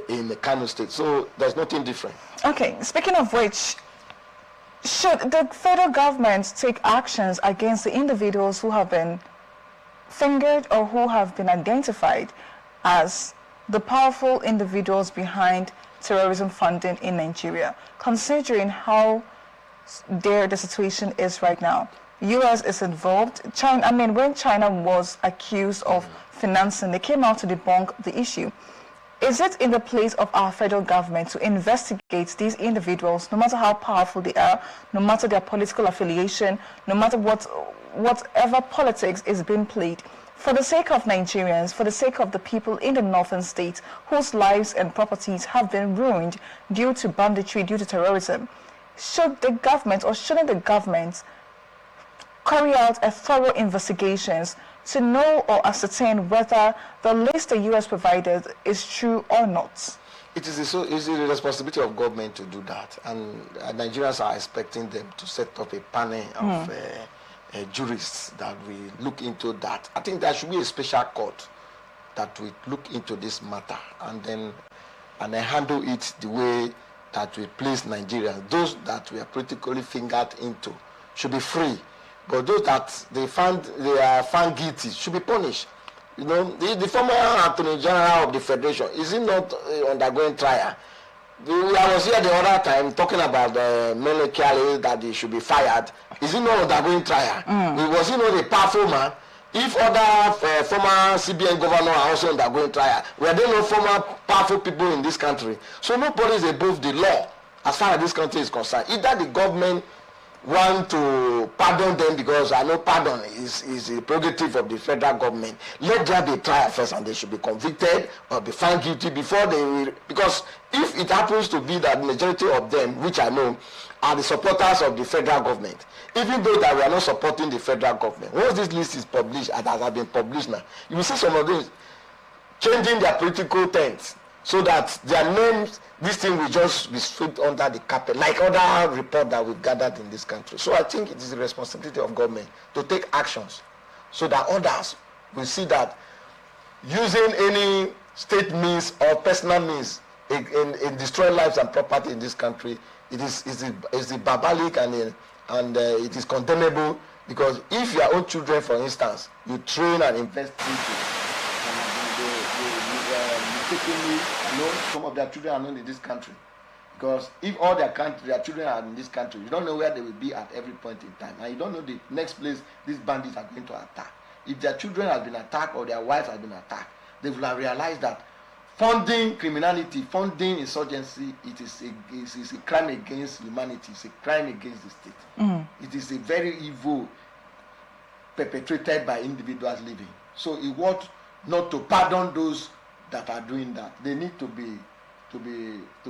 in the Kano State. So there's nothing different. Okay, speaking of which, should the federal government take actions against the individuals who have been fingered or who have been identified as the powerful individuals behind terrorism funding in Nigeria, considering how dire the situation is right now? U.S. is involved. When China was accused of financing, they came out to debunk the issue. Is it in the place of our federal government to investigate these individuals, no matter how powerful they are, no matter their political affiliation, no matter whatever politics is being played, for the sake of Nigerians, for the sake of the people in the northern states whose lives and properties have been ruined due to banditry, due to terrorism? Should the government or shouldn't the government carry out a thorough investigations to know or ascertain whether the list the U.S. provided is true or not? It is the responsibility of government to do that, and Nigerians are expecting them to set up a panel of jurists that we look into that. I think there should be a special court that we look into this matter and then handle it the way that we place Nigerians. Those that we are politically fingered into should be free, but those that they are found guilty should be punished. You know, the former Attorney General of the Federation, is he not undergoing trial? I was here the other time talking about Mele Kyari, that he should be fired. Is he not undergoing trial? Was he not a powerful man? If other former CBN governors are also undergoing trial, were there no former powerful people in this country? So nobody is above the law as far as this country is concerned. Either the government want to pardon them, because I know pardon is a prerogative of the federal government. Let there be a trial first, and they should be convicted or be found guilty before they will. Because if it happens to be that the majority of them, which I know, are the supporters of the federal government, even though that we are not supporting the federal government, once this list is published, and has been published now, you will see some of them changing their political tent so that their names, this thing will just be swept under the carpet, like other reports that we've gathered in this country. So I think it is the responsibility of government to take actions so that others will see that using any state means or personal means in destroying lives and property in this country, it is barbaric and it is condemnable. Because if your own children, for instance, you train and invest into, mistakenly, some of their children are not in this country. Because if all their children are in this country, you don't know where they will be at every point in time, and you don't know the next place these bandits are going to attack. If their children have been attacked or their wives have been attacked, they will have realized that funding criminality, funding insurgency, it is a crime against humanity. It's a crime against the state. It is a very evil perpetrated by individuals living. So it ought not to pardon those that are doing that. They need to be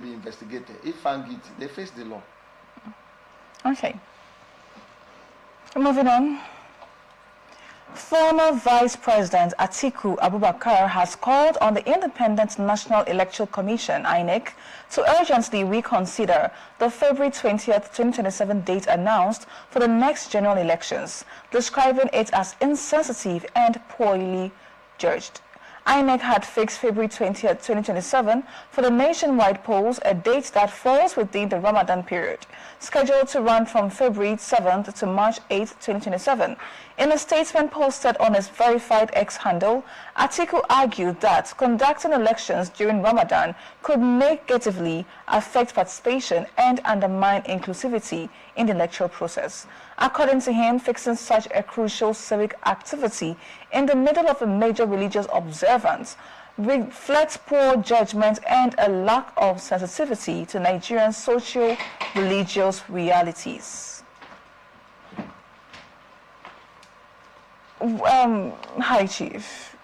investigated. If found guilty, they face the law. Okay. Moving on. Former Vice President Atiku Abubakar has called on the Independent National Electoral Commission, INEC, to urgently reconsider the February 20th, 2027 date announced for the next general elections, describing it as insensitive and poorly judged. INEC had fixed February 20th, 2027 for the nationwide polls, a date that falls within the Ramadan period, scheduled to run from February 7th to March 8th, 2027. In a statement posted on his verified X handle, Atiku argued that conducting elections during Ramadan could negatively affect participation and undermine inclusivity in the electoral process. According to him, fixing such a crucial civic activity in the middle of a major religious observance reflects poor judgment and a lack of sensitivity to Nigerian socio-religious realities. Hi, Chief.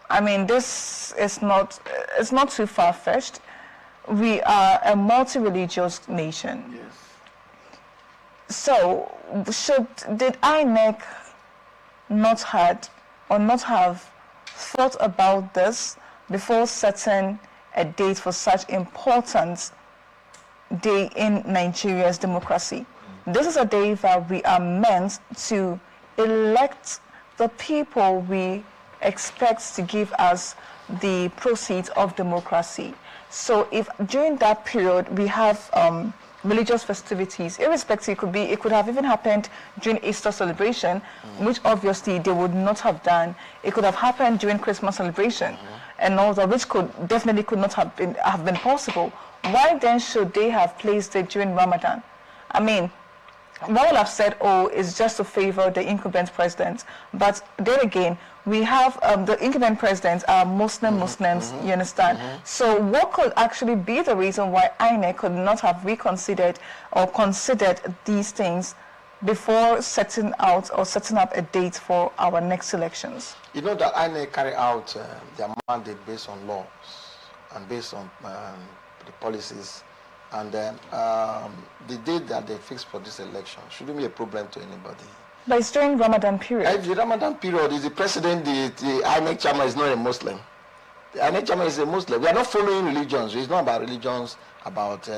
I mean, this is it's not too far-fetched. We are a multi-religious nation. Yes. So, did INEC not have thought about this before setting a date for such important day in Nigeria's democracy? This is a day that we are meant to elect the people we expect to give us the proceeds of democracy. So if during that period we have religious festivities, irrespective, it could have even happened during Easter celebration, which obviously they would not have done. It could have happened during Christmas celebration, and all that, which definitely could not have been possible. Why then should they have placed it during Ramadan? I mean, one will have said, oh, it's just to favor the incumbent president. But then again, we have the incumbent presidents are Muslims, you understand? So what could actually be the reason why INEC could not have reconsidered or considered these things before setting up a date for our next elections? You know that INEC carry out their mandate based on laws and based on the policies. And then the date that they fixed for this election shouldn't be a problem to anybody. But it's during Ramadan period. The Ramadan period is the president, the INEC chairman is not a Muslim. An chairman is a Muslim. We are not following religions. It's not about religions, about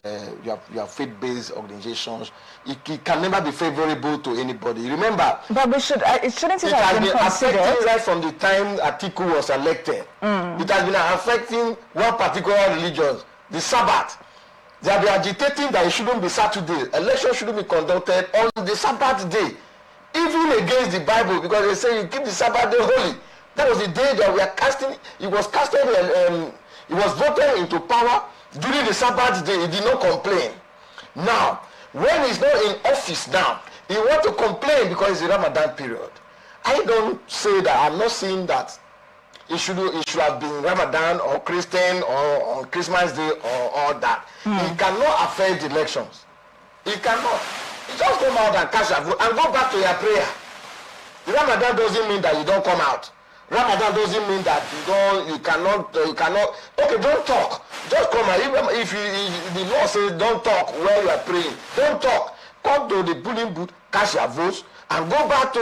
your faith-based organizations. It can never be favorable to anybody. Remember, but we should. Shouldn't it has have been been considered? affecting right from the time Atiku was elected. It has been affecting one particular religion, the Sabbath. They have been agitating that it shouldn't be Saturday. Election shouldn't be conducted on the Sabbath day, even against the Bible, because they say you keep the Sabbath day holy. That was the day that we are casting. It was casted. It was voted into power during the Sabbath day. He did not complain. Now, when he's not in office now, he want to complain because it's the Ramadan period. I don't say that. I'm not saying that it should have been Ramadan or Christian or on Christmas Day or all that. It cannot affect the elections. It cannot. You just come out and cast your vote and go back to your prayer. The Ramadan doesn't mean that you don't come out. Ramadan doesn't mean that you cannot. Okay, don't talk. Just come out. If the law says don't talk while you are praying, don't talk. Come to the polling booth, cast your votes, and go back to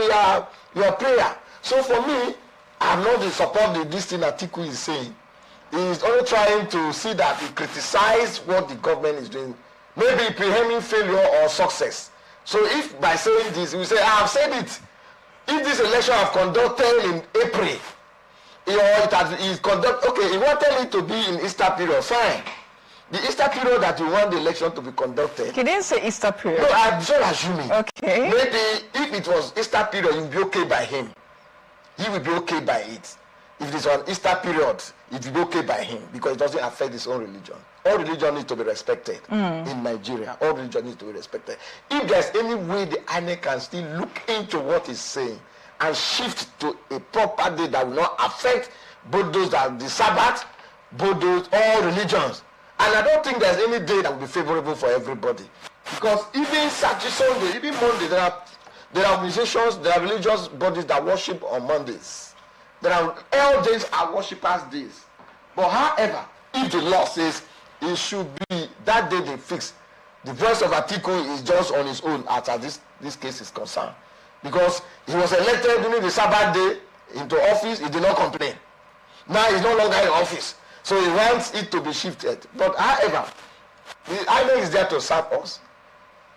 your prayer. So for me, I'm not in support of this thing Atiku is saying. He's only trying to see that he criticizes what the government is doing, maybe preempting failure or success. So if by saying this, we say, I have said it. If this election have conducted in April, it is conducted, okay, he wanted it to be in Easter period, fine. The Easter period that you want the election to be conducted. He didn't say Easter period. No, I'm just assuming. Okay. Maybe if it was Easter period, it would be okay by him. He will be okay by it. If it is on Easter period, it will be okay by him because it doesn't affect his own religion. All religion needs to be respected in Nigeria. All religion needs to be respected. If there's any way the INEC can still look into what he's saying and shift to a proper day that will not affect both those that the Sabbath, both those, all religions. And I don't think there's any day that will be favorable for everybody. Because even Saturday, Sunday, even Monday, there are organizations, there are religious bodies that worship on Mondays. There are all days are worshippers' days. But however, if the law says it should be that day they fix, the voice of Atiku is just on his own as this case is concerned. Because he was elected during the Sabbath day into office, he did not complain. Now he's no longer in office. So he wants it to be shifted. But however, the INEC is there to serve us.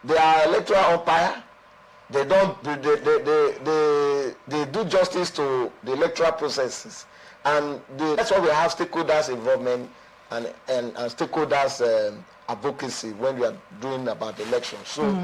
They are electoral umpire. They do justice to the electoral processes. And that's why we have stakeholders involvement and stakeholders advocacy when we are doing about elections. So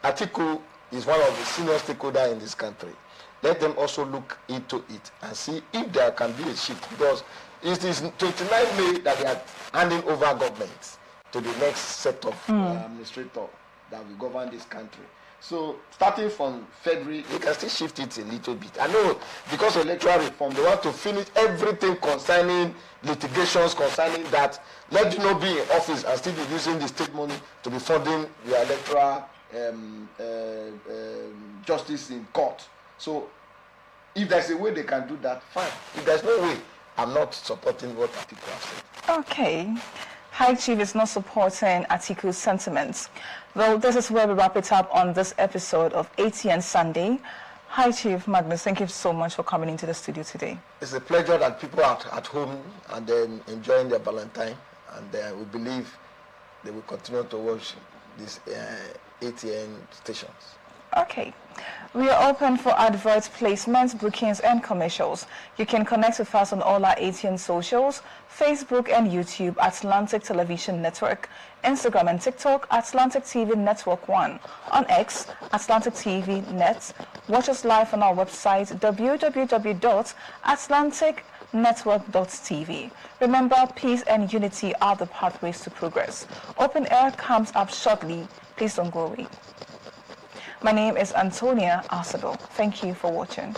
Atiku is one of the senior stakeholders in this country. Let them also look into it and see if there can be a shift, because it is 29 May that they are handing over government to the next set of administrators that will govern this country. So starting from February, they can still shift it a little bit. I know because of electoral reform, they want to finish everything concerning litigations, concerning that. Let you not be in office and still be using the state money to be funding the electoral justice in court. So if there's a way they can do that, fine. If there's no way, I'm not supporting what Atiku has said. Okay. High Chief is not supporting Atiku's sentiments. Well, this is where we wrap it up on this episode of Atn Sunday. Hi Chief Magnus, thank you so much for coming into the studio today. It's a pleasure that people are at home and then enjoying their Valentine, and we believe they will continue to watch these ATN stations. Okay. We are open for adverts, placements, bookings, and commercials. You can connect with us on all our ATN socials, Facebook and YouTube, Atlantic Television Network, Instagram and TikTok, Atlantic TV Network 1, on X, Atlantic TV Net. Watch us live on our website, www.atlanticnetwork.tv. Remember, peace and unity are the pathways to progress. Open Air comes up shortly. Please don't go away. My name is Antonia Arcebo. Thank you for watching.